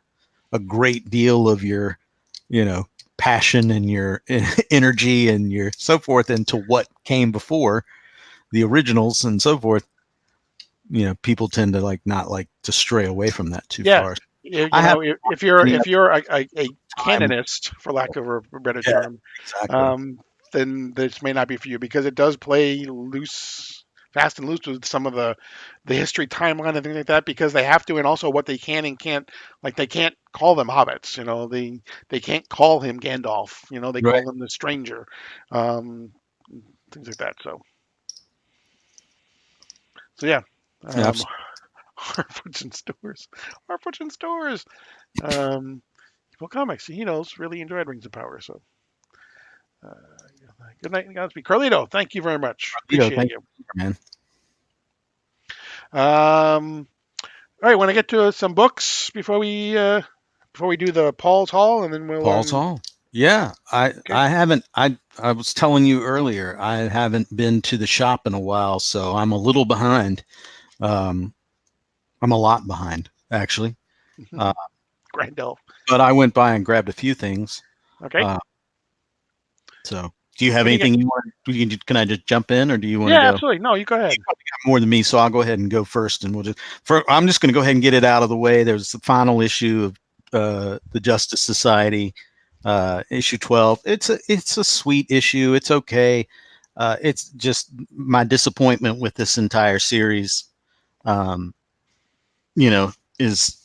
a great deal of your, you know, passion and your energy and your so forth into what came before the originals and so forth, people tend to not like to stray away from that too yeah. far. You I have know, if you're a time. canonist, for lack of a better Yeah, term, exactly. um, then this may not be for you because it does play loose, fast and loose with some of the history timeline and things like that because they have to, and also what they can and can't. Like they can't call them hobbits, they can't call him Gandalf, they Right. call him the stranger, um, things like that. So yeah, Yeah, um, Harfoots and stores, Harfoots and stores. Um, well, comics, he knows, really enjoyed Rings of Power. So uh, good night, Godspeed, Carlito. Thank you very much. Appreciate thank you. you, man. All right, want to get to some books before we do the Paul's Hall, and then we'll Paul's Hall. Yeah, I okay. I haven't I was telling you earlier, I haven't been to the shop in a while, so I'm a little behind. Um, I'm a lot behind actually. Uh, Grand Elf. but I went by and grabbed a few things. Okay, Uh, so do you have what do you get? anything you want? Can I just jump in, or do you want to Yeah, go? absolutely. No, you go You ahead. probably got more than me, so I'll go ahead and go first, and I'm just going to go ahead and get it out of the way. There's the final issue of the Justice Society, issue 12. It's a sweet issue. It's okay. It's just my disappointment with this entire series. Um, you know, is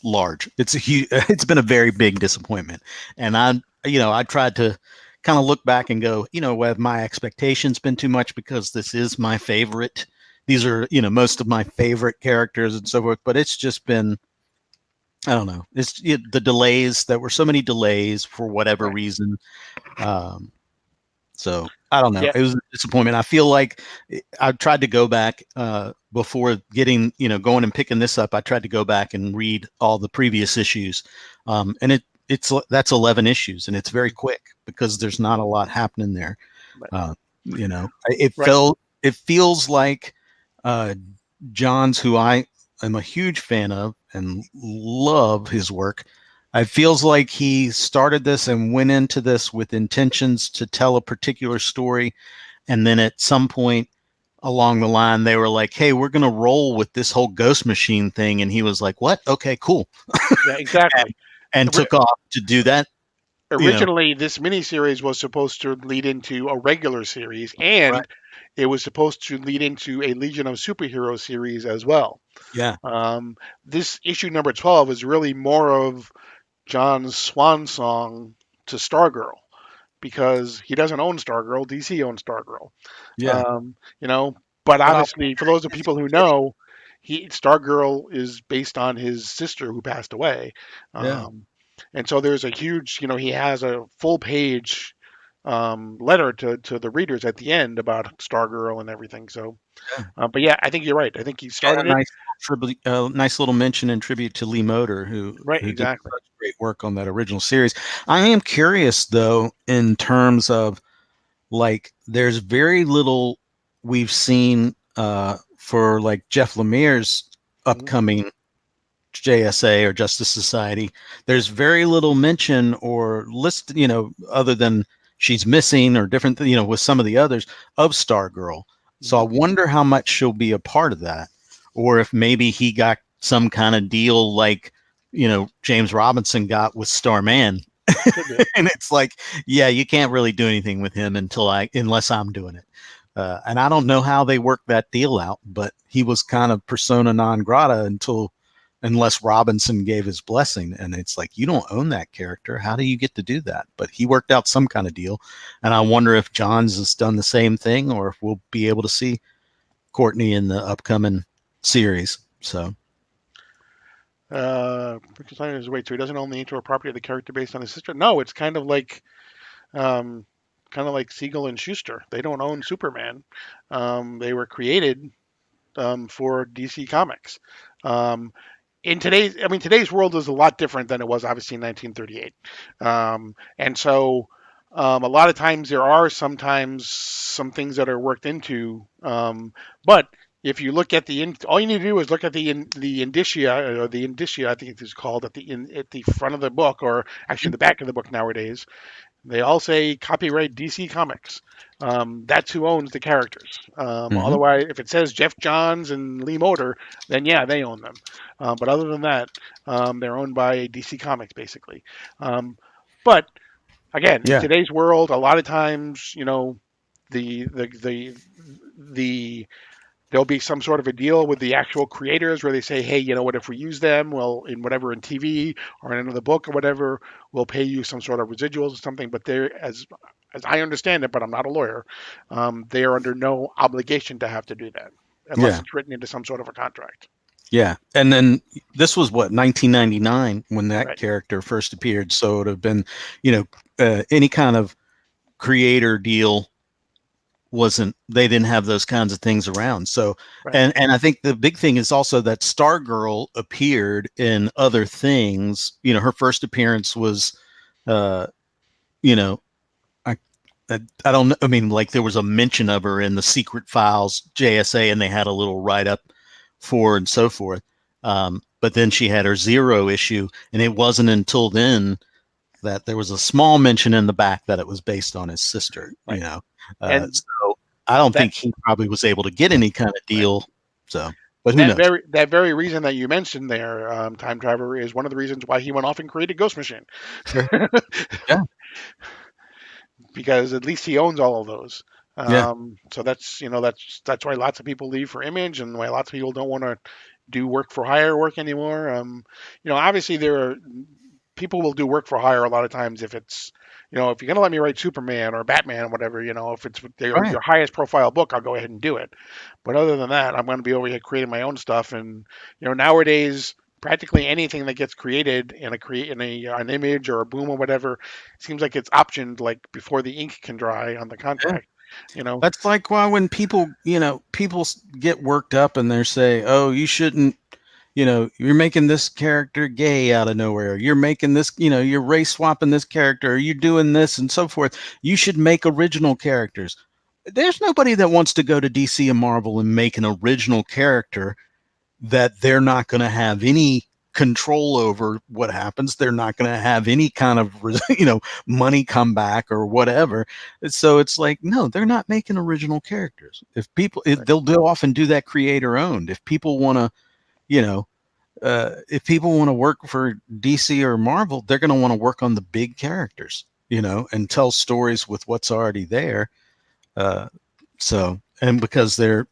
large. It's a huge. It's been a very big disappointment, and I tried to kind of look back and go, have my expectations been too much because this is my favorite. These are, most of my favorite characters and so forth. But it's just been, I don't know. The delays. There were so many delays for whatever Right. reason. Um, so I don't know. Yeah. It was a disappointment. I feel like I tried to go back before getting, going and picking this up. I tried to go back and read all the previous issues, and that's 11 issues, and it's very quick because there's not a lot happening there. Right. Uh, it Right. feels like uh, John's, who I am a huge fan of and love his work. It feels like he started this and went into this with intentions to tell a particular story. And then at some point along the line, they were like, hey, we're going to roll with this whole ghost machine thing. And he was like, what? Okay, cool. Yeah. And, Exactly. and took off to do that. You know, Originally, this miniseries was supposed to lead into a regular series, right. and it was supposed to lead into a Legion of Superheroes series as well. Yeah. Um, this issue number 12 is really more of John's swan song to Stargirl because he doesn't own Stargirl. DC owns Stargirl. Yeah. Um, you know, but But I obviously, for those of people who know, Stargirl is based on his sister who passed away. yeah. Um, and so there's a huge, he has a full page letter to the readers at the end about Stargirl and everything. So, Yeah. but yeah, I think you're right. I think he And started it. nice little mention and tribute to Lee Moder, Right, who did exactly. such great work on that original series. I am curious though, in terms of there's very little we've seen for like Jeff Lemire's hmm upcoming JSA or Justice Society. There's very little mention or list, other than she's missing or different, with some of the others of Stargirl. So I hmm wonder how much she'll be a part of that, or if maybe he got some kind of deal like, James Robinson got with Starman. Could be. And it's like, yeah, you can't really do anything with him unless I'm doing it. And I don't know how they worked that deal out, but he was kind of persona non grata unless Robinson gave his blessing. And it's like, you don't own that character. How do you get to do that? But he worked out some kind of deal. And I wonder if Johns has done the same thing or if we'll be able to see Courtney in the upcoming series. So Because I his way too. He doesn't own the intellectual property of the character based on his sister. No, it's um, kind of like Siegel and Schuster. They don't own Superman. They were created for DC Comics. Um, in today's world is a lot different than it was obviously in 1938, and so a lot of times there are sometimes some things that are worked into, but if you look at all you need to do is look at the indicia, or the indicia I think it is called, at the front of the book, or actually the back of the book nowadays. They all say copyright DC Comics. That's who owns the characters. mhm. Otherwise, if it says Jeff Johns and Lee Moder, then yeah, they own them. But other than that, they're owned by DC Comics basically. But again, in Yeah, today's world, a lot of times, the there'll be some sort of a deal with the actual creators where they say, hey, you know what, if we use them, well, in TV or in another book or whatever, we'll pay you some sort of residuals or something. But they're, as I understand it, but I'm not a lawyer, they are under no obligation to have to do that unless yeah, it's written into some sort of a contract. yeah. And then this was what, 1999 when that Right. character first appeared. So it would have been, any kind of creator deal wasn't, they didn't have those kinds of things around. So Right. and I think the big thing is also that Stargirl appeared in other things. Her first appearance was uh you know I I don't know. I mean, like there was a mention of her in the Secret Files JSA, and they had a little write up for and so forth. But then she had her Zero issue, and it wasn't until then that there was a small mention in the back that it was based on his sister. Right. And So I don't that think he probably was able to get any kind of right. deal. So, but who knows? That very reason that you mentioned there, Time Driver, is one of the reasons why he went off and created Ghost Machine. Sure. Yeah. Because at least he owns all of those. Yeah. So that's why lots of people leave for Image, and why lots of people don't want to do work for hire work anymore. Obviously there are people will do work for hire a lot of times if it's, if you're gonna let me write Superman or Batman or whatever, if it's Right. your highest profile book, I'll go ahead and do it. But other than that, I'm going to be over here creating my own stuff, and nowadays practically anything that gets created in an image or a boom or whatever seems like it's optioned like before the ink can dry on the Yeah. contract. You know, That's like why when people get worked up and they say, "Oh, you shouldn't." You're making this character gay out of nowhere. You're making this, you're race swapping this character. Or you're doing this and so forth. You should make original characters. There's nobody that wants to go to DC and Marvel and make an original character that they're not going to have any control over what happens. They're not going to have any kind of, money come back or whatever. So it's like, no, they're not making original characters. If people, they'll often do that creator owned. If people want to, if people want to work for DC or Marvel, they're going to want to work on the big characters, and tell stories with what's already there. And because they're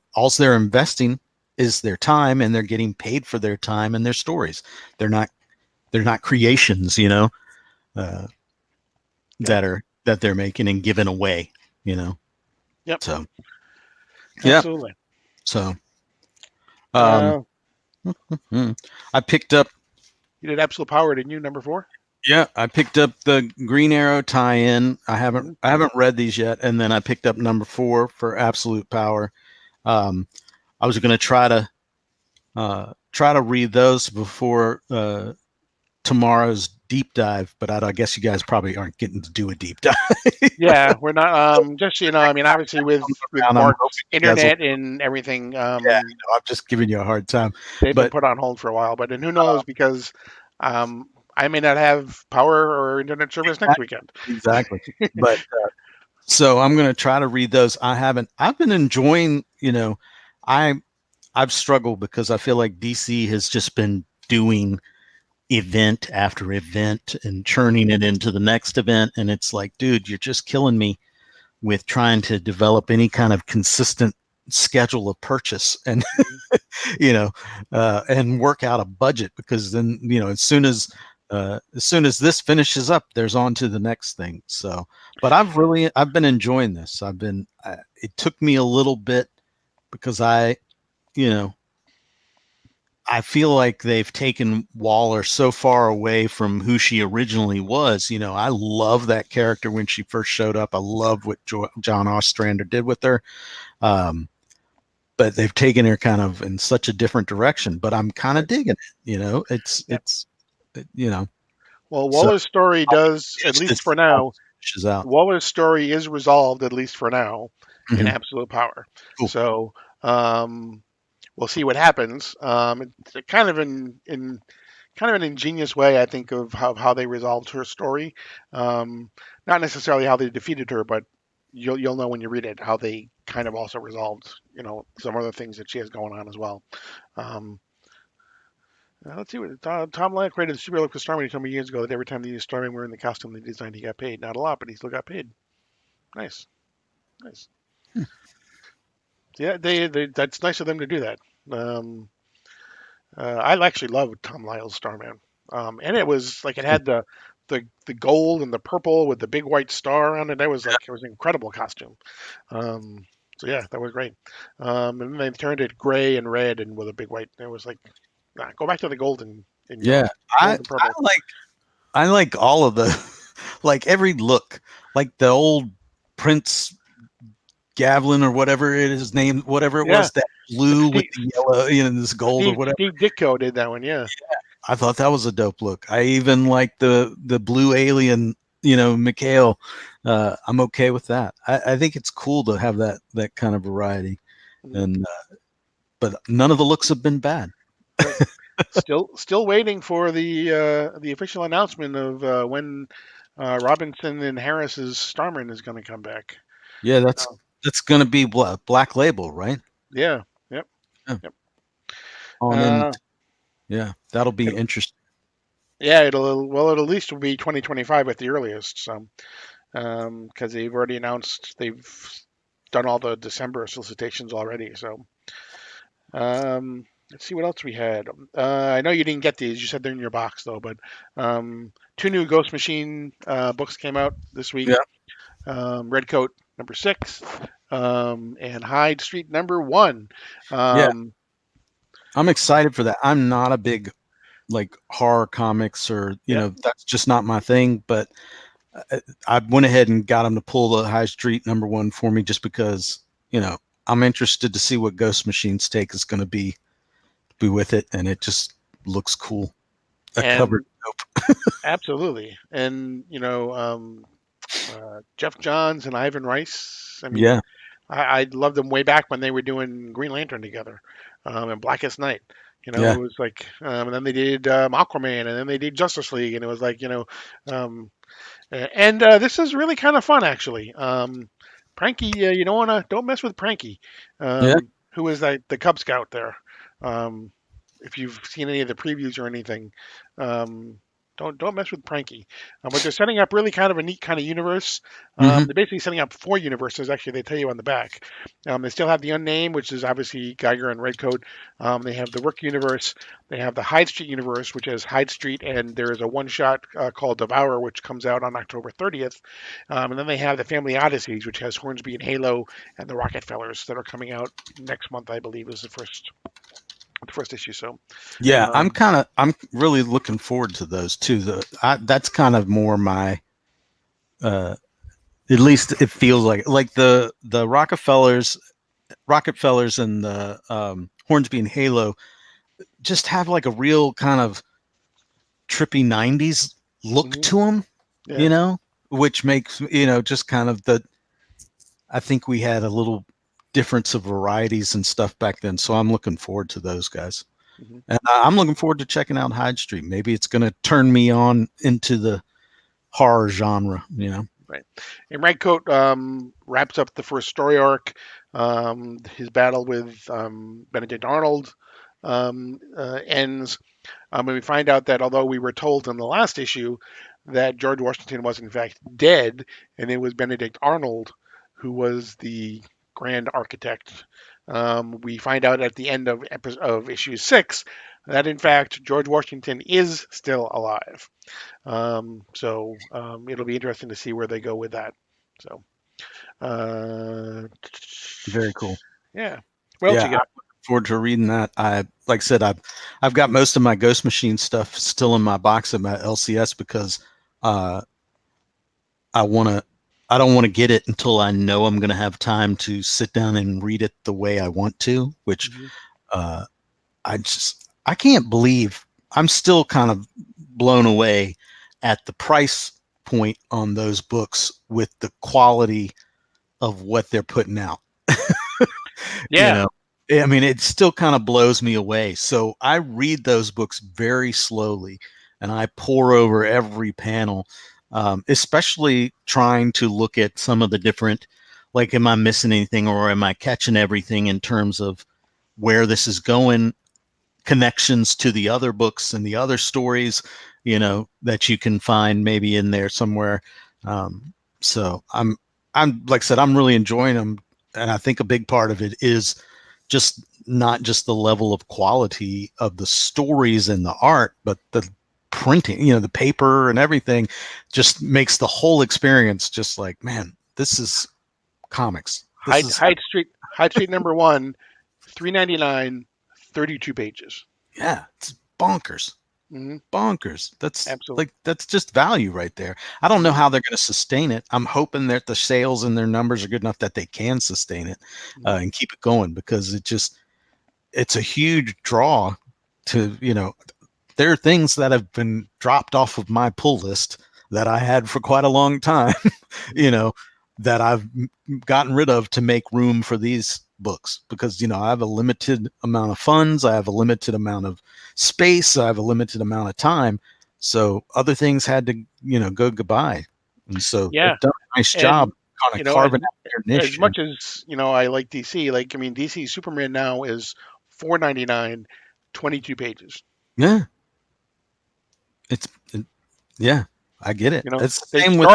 investing is their time, and they're getting paid for their time and their stories. They're not creations, that they're making and giving away, Yep. So, Absolutely. So, Uh, I picked up. you did Absolute Power, didn't you? Number 4. Yeah, I picked up the Green Arrow tie-in. I haven't read these yet, and then I picked up number 4 for Absolute Power. I was going to try to read those before tomorrow's deep dive, but I guess you guys probably aren't getting to do a deep dive. Yeah, we're not. Just obviously with Mark's internet and everything, I'm just giving you a hard time. They've been put on hold for a while, but who knows, because I may not have power or internet service next weekend. Exactly. But so I'm going to try to read those. I've been enjoying, I've struggled because I feel like DC has just been doing event after event and churning it into the next event. And it's like, dude, you're just killing me with trying to develop any kind of consistent schedule of purchase and, and work out a budget, because then, as soon as this finishes up, there's on to the next thing. So, but I've been enjoying this. It took me a little bit because you know, I feel like they've taken Waller so far away from who she originally was. I love that character when she first showed up. I loved what John Ostrander did with her. Um, but they've taken her kind of in such a different direction. But I'm kind of Right. digging it. Yep. You know, Well, so Waller's story I'll be does, at interested least to for see how now, this fishes out. Waller's story is resolved, at least for now, in Hmm. Absolute Power. Cool. So we'll see what happens. It's a kind of an ingenious way, I think, of how they resolved her story. Not necessarily how they defeated her, but you'll know when you read it how they kind of also resolved, some other things that she has going on as well. Um, let's see what Tom Land created the Super Look for Starman. He told me years ago that every time they used Starman wearing the costume they designed, he got paid. Not a lot, but he still got paid. Nice, nice. Hmm. Yeah, they that's nice of them to do that. Um, I actually love Tom Lyle's Starman, and it was like it Cool. had the gold and the purple with the big white star on it. That was like it was an incredible costume. Um, so yeah, that was great. And then they turned it gray and red and with a big white. It was like, nah, go back to the golden in Yeah, your I gold and I purple. like I like all of the like every look, like the old Prince Gavlin or whatever it is named, whatever it Yeah, was, that blue with Steve the yellow, this gold or whatever. Steve Ditko did that one. Yeah. I thought that was a dope look. I even like the blue alien, Mikhail. I'm okay with that. I think it's cool to have that kind of variety, Mhm. and but none of the looks have been bad. Right. Still waiting for the official announcement of when Robinson and Harris's Starman is going to come back. Yeah, that's Uh, that's gonna be Black Label, right? yeah. Yep. Yeah. Yep. On in. Uh, Yeah, that'll be it, interesting. yeah. It'll at least be 2025 at the earliest. So because they've already announced they've done all the December solicitations already. So let's see what else we had. I know you didn't get these. You said they're in your box though, but two new Ghost Machine books came out this week. Yeah, Redcoat number 6, and Hyde Street number 1. yeah. Um, I'm excited for that. I'm not a big like horror comics or yeah, that's just not my thing. But I went ahead and got him to pull the High Street number 1 for me just because I'm interested to see what Ghost Machine's take is going to be with it, and it just looks cool. A cover. and absolutely, and Jeff Johns and Ivan Rice. I mean, Yeah, I loved them way back when they were doing Green Lantern together, and Blackest Night. yeah. It was like, and then they did Aquaman, and then they did Justice League, and it was like, um, and this is really kind of fun actually. Pranky, you don't mess with Pranky, Yeah. who is the Cub Scout there. Um, if you've seen any of the previews or anything, um, don't mess with Pranky. But they're setting up really kind of a neat kind of universe. Hmm. They're basically setting up 4 universes. Actually, they tell you on the back. They still have the Unnamed, which is obviously Geiger and Redcoat. They have the Rook universe. They have the Hyde Street universe, which has Hyde Street, and there is a one-shot called Devour, which comes out on October 30th. And then they have the Family Odysseys, which has Hornsby and Halo, and the Rockefellers that are coming out next month, I believe, is the first issue. So, Yeah, um, I'm really looking forward to those too. That's kind of more my uh at least it feels like the Rockefellers and the Hornsby and Halo just have like a real kind of trippy 90s look mhm, to them, yeah. you know, which makes, just kind of I think we had a little difference of varieties and stuff back then. So I'm looking forward to those guys. Mhm. And I'm looking forward to checking out Hyde Street. Maybe it's going to turn me on into the horror genre. Right. And Redcoat wraps up the first story arc. His battle with Benedict Arnold ends. And we find out that although we were told in the last issue that George Washington was in fact dead, and it was Benedict Arnold who was the grand architect, we find out at the end of issue 6 that in fact George Washington is still alive. So it'll be interesting to see where they go with that. So uh, Very cool. yeah. What else Yeah, you I'm got? looking forward to reading that. Like I said, I've got most of my Ghost Machine stuff still in my box at my LCS because uh, I want to. I don't want to get it until I know I'm going to have time to sit down and read it the way I want to. Which Mhm. uh, I can't believe I'm still kind of blown away at the price point on those books with the quality of what they're putting out. You Yeah. know, I mean, it still kind of blows me away. So I read those books very slowly and I pour over every panel, especially trying to look at some of the different, like, am I missing anything or am I catching everything in terms of where this is going, connections to the other books and the other stories, that you can find maybe in there somewhere. So I'm like I said, I'm really enjoying them, and I think a big part of it is just not just the level of quality of the stories and the art, but the printing, the paper and everything just makes the whole experience just like, man, this is comics. This is Hyde Street number one, 399, 32 pages. yeah, it's bonkers. Hmm. Bonkers. Absolutely. That's just value right there. I don't know Hmm. how they're going to sustain it. I'm hoping that the sales and their numbers are good enough that they can sustain it Hmm. and keep it going because it's a huge draw to, there are things that have been dropped off of my pull list that I had for quite a long time, you know, that I've gotten rid of to make room for these books because, I have a limited amount of funds, I have a limited amount of space, I have a limited amount of time. So other things had to, go goodbye. And so Yeah. they've done a nice job And, kind of as carving out their as niche. much as I like DC. Like, I mean, DC Superman now is 499, 22 pages. Yeah, it's, yeah, I get it. You know, It's the same with,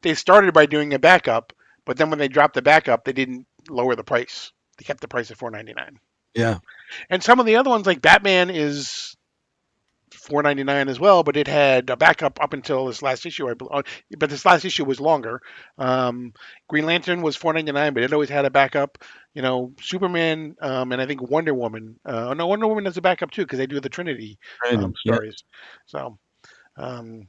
they started by doing a backup, but then when they dropped the backup, they didn't lower the price. They kept the price at 499. yeah, And some of the other ones, like Batman, is 499 as well, but it had a backup up until this last issue. But this last issue was longer. Green Lantern was 499, but it always had a backup. Superman, and I think Wonder Woman. No, Wonder Woman has a backup too because they do the Trinity yeah. stories. So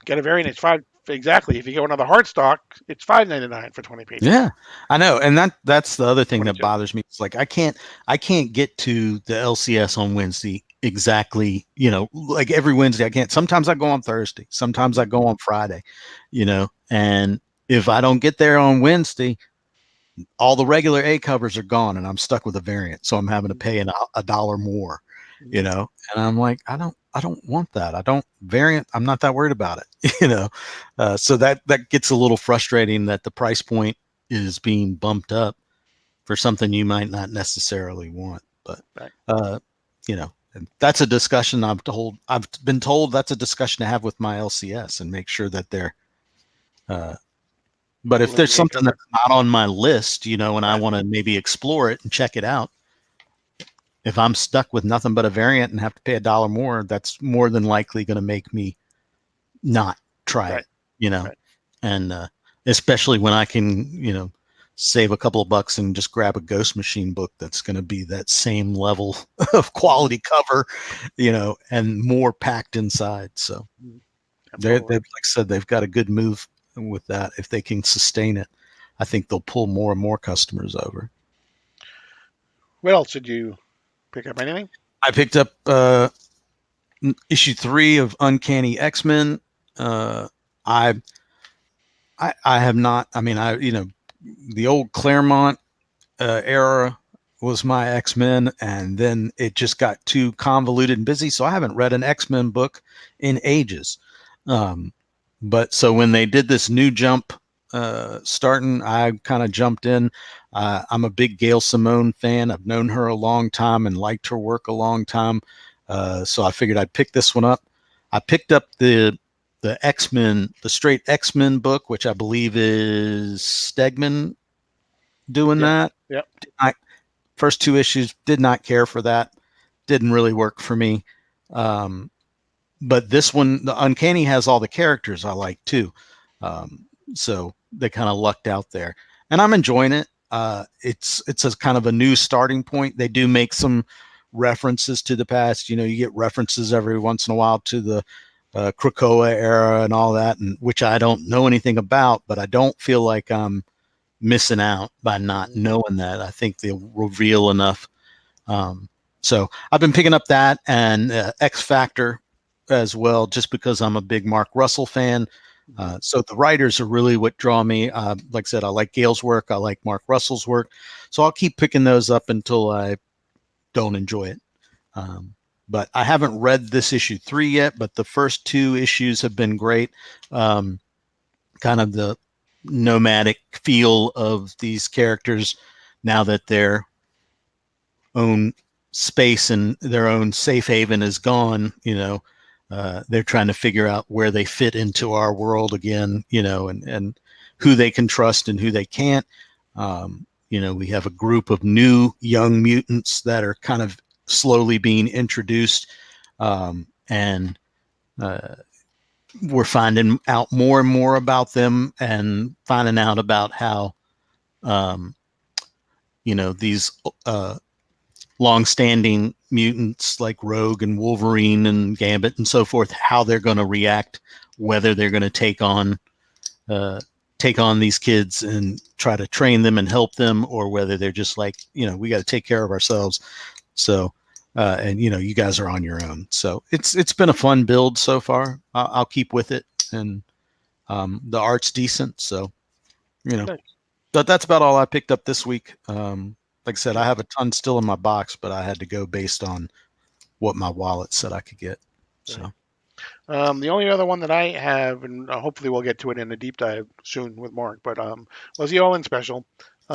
get a variant. It's five exactly. If you go another hard stock, it's 599 for 20 pages. Yeah, I know, and that's the other thing that 22. bothers me. It's like I can't get to the LCS on Wednesday exactly. Like every Wednesday I can't. Sometimes I go on Thursday. Sometimes I go on Friday. And if I don't get there on Wednesday, all the regular A covers are gone, and I'm stuck with a variant. So I'm having to pay a dollar more. Mhm. And I'm like, I don't want that. I don't variant. I'm not that worried about it. So that gets a little frustrating that the price point is being bumped up for something you might not necessarily want. But Right. uh, and that's a discussion I've been told that's a discussion to have with my LCS and make sure that they're. But if Pulling there's the A something cover. that's not on my list, and I Yeah. want to maybe explore it and check it out, if I'm stuck with nothing but a variant and have to pay a dollar more, that's more than likely going to make me not try Right. it, you know, Right. and especially when I can, save a couple of bucks and just grab a Ghost Machine book that's going to be that same level of Mhm. quality cover, and more packed inside. So Mhm. they've, Absolutely. like I said, they've got a good move with that. If they can sustain it, I think they'll pull more and more customers over. What else did you pick up? Anything? I picked up issue 3 of Uncanny X-Men. Uh, I I have not. I mean, the old Claremont era was my X-Men, and then it just got too convoluted and busy, so I haven't read an X-Men book in ages. Um, but so when they did this new jump starting, I kind of jumped in. I'm a big Gail Simone fan. I've known her a long time and liked her work a long time. So I figured I'd pick this one up. I picked up the X-Men, the straight X-Men book, which I believe is Stegman doing Yep. that. Yep. I, first 2 issues, did not care for that. Didn't really work for me. Um, but this one, the Uncanny, has all the characters I like too. So they kind of lucked out there, and I'm enjoying it. it's a kind of a new starting point. They do make some references to the past. You get references every once in a while to the Krakoa era and all that, and which I don't know anything about, but I don't feel like I'm missing out by not knowing that. I think they'll reveal enough. So I've been picking up that and X Factor as well, just because I'm a big Mark Russell fan. So the writers are really what draw me. Like I said, I like Gail's work. I like Mark Russell's work. So I'll keep picking those up until I don't enjoy it. But I haven't read this issue 3 yet, but the first 2 issues have been great. Kind of the nomadic feel of these characters now that their own space and their own safe haven is gone. They're trying to figure out where they fit into our world again, and who they can trust and who they can't. We have a group of new young mutants that are kind of slowly being introduced, and we're finding out more and more about them, and finding out about how these long-standing mutants like Rogue and Wolverine and Gambit and so forth, how they're going to react, whether they're going to take on these kids and try to train them and help them, or whether they're just like, we got to take care of ourselves. So, and you guys are on your own. So it's been a fun build so far. I'll keep with it, and the art's decent. So, but that's about all I picked up this week. Like I said, I have a ton still in my box, but I had to go based on what my wallet said I could get. So, the only other one that I have, and hopefully we'll get to it in a deep dive soon with Mark, but was the All-In special.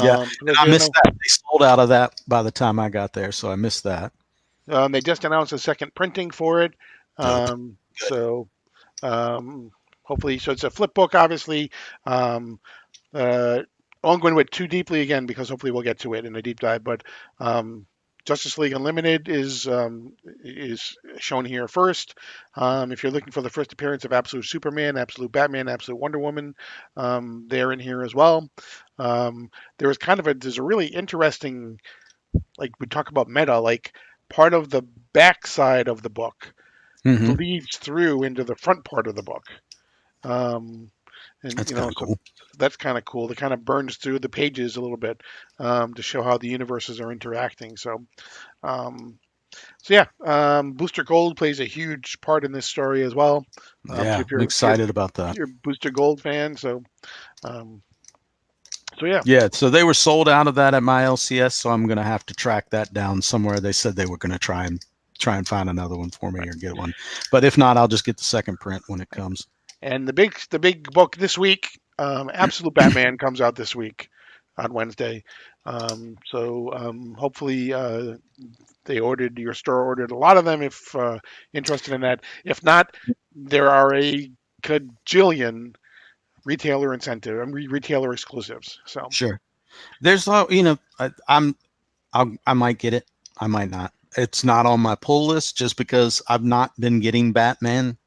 Yeah, I missed that. They sold out of that by the time I got there, so I missed that. They just announced a second printing for it. So hopefully, so it's a flip book, obviously. I won't go into it too deeply again because hopefully we'll get to it in a deep dive. But Justice League Unlimited is shown here first. If you're looking for the first appearance of Absolute Superman, Absolute Batman, Absolute Wonder Woman, they're in here as well. There's a really interesting, like we talk about meta, like part of the back side of the book bleeds through into the front part of the book. And that's kind of cool. That's kind of cool. It kind of burns through the pages a little bit to show how the universes are interacting. So Booster Gold plays a huge part in this story as well. I'm excited about that. You're a Booster Gold fan, so yeah. Yeah, so they were sold out of that at my LCS, so I'm going to have to track that down somewhere. They said they were going to try and find another one for me or get one. But if not, I'll just get the second print when it comes. And the big book this week, Absolute Batman comes out this week on Wednesday. Hopefully your store ordered a lot of them if interested in that. If not, there are a cajillion retailer exclusives. So sure, there's I might get it, I might not. It's not on my pull list just because I've not been getting Batman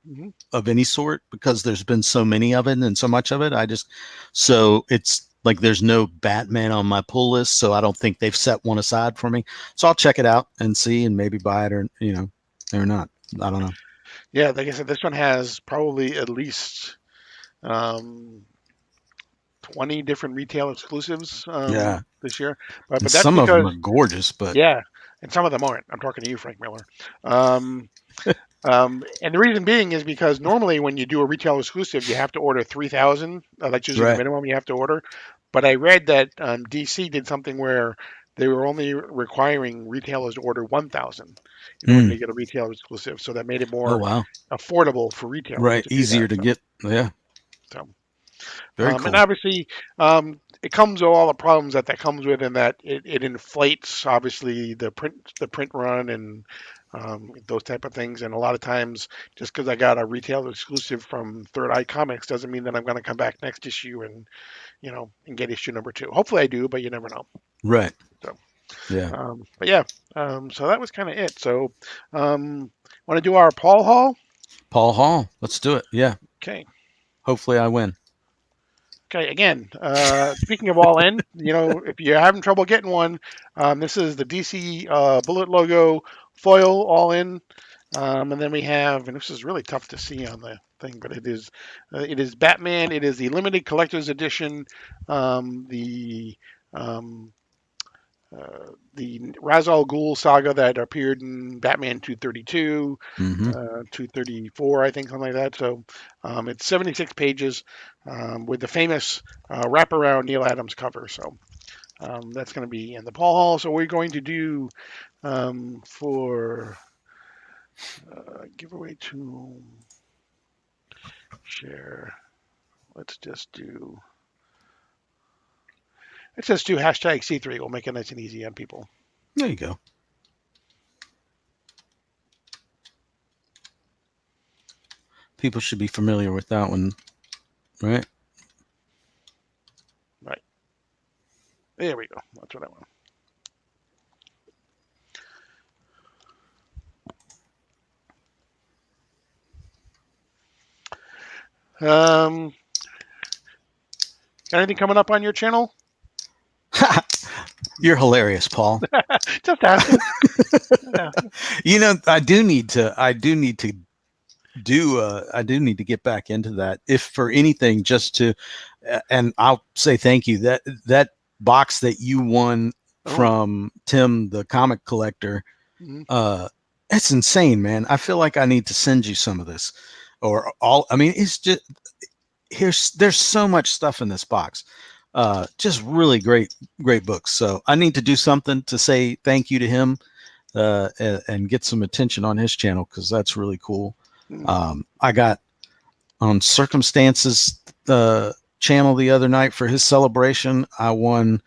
of any sort because there's been so many of it and so much of it. So it's like there's no Batman on my pull list, so I don't think they've set one aside for me. So I'll check it out and see and maybe buy it or not. I don't know. Yeah, like I said, this one has probably at least 20 different retail exclusives this year. But that's some of them are gorgeous, but yeah, and some of them aren't. I'm talking to you, Frank Miller. And the reason being is because normally when you do a retail exclusive, you have to order 3,000. That's usually the minimum you have to order. But I read that DC did something where they were only requiring retailers to order 1,000 in order to get a retail exclusive. So that made it more affordable for retailers. Right, easier to get. Yeah. So very cool. And obviously, it comes with all the problems that comes with, in that it inflates obviously the print run and those type of things. And a lot of times, just because I got a retail exclusive from Third Eye Comics doesn't mean that I'm going to come back next issue and get issue number 2. Hopefully I do, but you never know. Right. So yeah. So that was kind of it. So want to do our Paul Hall? Paul Hall. Let's do it. Yeah. Okay. Hopefully I win. Okay, again, speaking of all in, if you're having trouble getting one, this is the DC Bullet logo foil all in, and then we have, and this is really tough to see on the thing, but it is Batman. It is the limited collector's edition, the um, the Ra's al Ghul saga that appeared in Batman 232, Hmm. 234, I think, something like that. So it's 76 pages with the famous wraparound Neil Adams cover. So that's going to be in the Paul Hall. So we're going to do for giveaway to share. Let's just do. Let's just do hashtag C3. We'll make it nice and easy on people. There you go. People should be familiar with that one, right? Right. There we go. That's what I want. Anything coming up on your channel? You're hilarious, Paul. Just asking. Yeah. I do need to get back into that, if for anything, just to and I'll say thank you. That box that you won from Tim the comic collector, it's insane, man. I feel like I need to send you some of this, or all. I mean, it's just there's so much stuff in this box. Just really great books. So I need to do something to say thank you to him, and get some attention on his channel, because that's really cool. I got on Circumstances channel the other night for his celebration. I won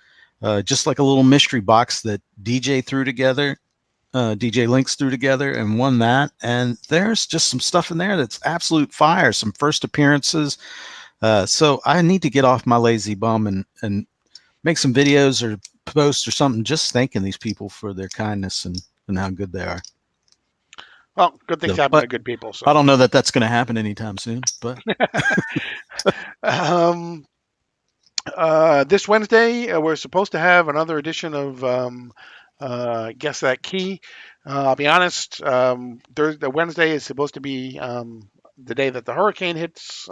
just like a little mystery box that DJ threw together, DJ Links threw together, and won that. And there's just some stuff in there that's absolute fire. Some first appearances. So I need to get off my lazy bum and make some videos or posts or something, just thanking these people for their kindness and how good they are. Well, good things happen to good people. So I don't know that that's going to happen anytime soon, but this Wednesday we're supposed to have another edition of Guess That Key. I'll be honest. The Wednesday is supposed to be the day that the hurricane hits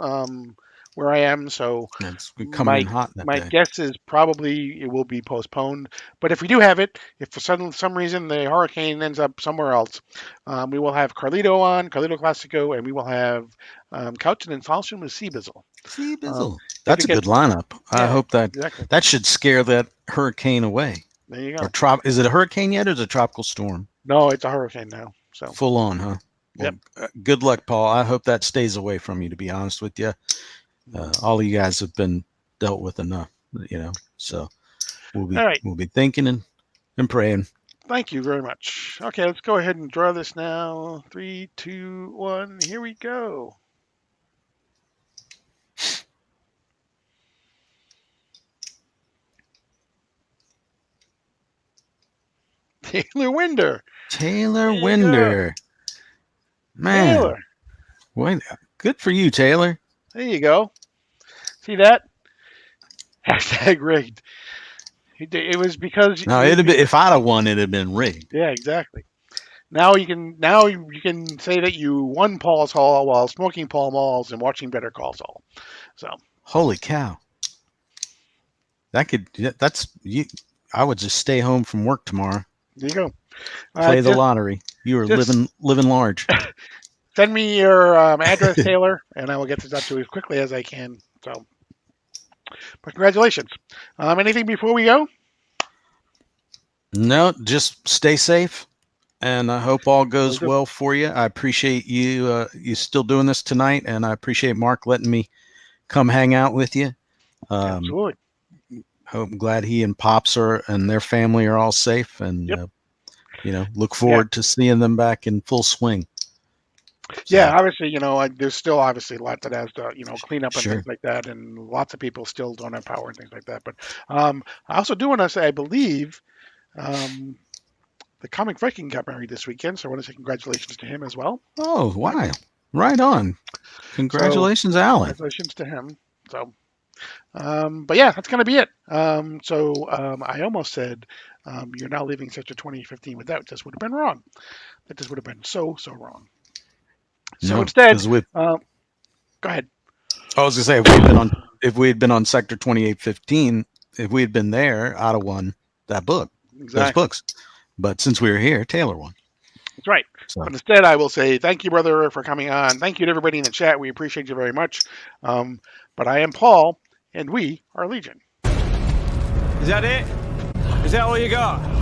where I am. So it's coming in hot that my day. guess is probably it will be postponed. But if we do have it, if for some reason the hurricane ends up somewhere else, we will have Carlito Classico, and we will have Couchin and Falchion with Sea Bizzle. Sea Bizzle. That's a good lineup. Yeah, I hope that should scare that hurricane away. There you go. Is it a hurricane yet, or is it a tropical storm? No, it's a hurricane now. So full on, huh? Well, yep. Good luck, Paul. I hope that stays away from you, to be honest with you. All of you guys have been dealt with enough, so we'll be thinking and praying. Thank you very much. Okay, let's go ahead and draw this now. 3, 2, 1, here we go. Taylor Winder. Man. Taylor. Wait, good for you, Taylor. There you go. See that? Hashtag rigged. It was because no, if I'd have won, it'd have been rigged. Yeah, exactly. Now you can say that you won Paul's Hall while smoking Pall Malls and watching Better Call Saul. So holy cow. That's you. I would just stay home from work tomorrow. There you go. Play the lottery. You are living large. Send me your address, Taylor, and I will get this up to you as quickly as I can. So, but congratulations. Anything before we go? No, just stay safe, and I hope all goes well for you. I appreciate you still doing this tonight, and I appreciate Mark letting me come hang out with you. Absolutely. I'm glad he and Pops and their family are all safe, and look forward to seeing them back in full swing. So. Yeah, obviously, there's still obviously a lot that has to, clean up and things like that, and lots of people still don't have power and things like that. But I also do want to say, I believe the Comic Viking got married this weekend, so I want to say congratulations to him as well. Oh, wow. Right on. Congratulations, Alan. Congratulations to him. So, But yeah, that's gonna be it. I almost said you're now leaving Sector 2015 without. This would have been wrong. That just would have been so wrong. So No, instead, because we. go ahead. I was gonna say if we had been on Sector 2815, if we had been there, I'd have won that book, those Exactly. books. But since we were here, Taylor won. That's right. So But instead, I will say thank you, brother, for coming on. Thank you to everybody in the chat. We appreciate you very much. But I am Paul, and we are Legion. Is that it? Is that all you got?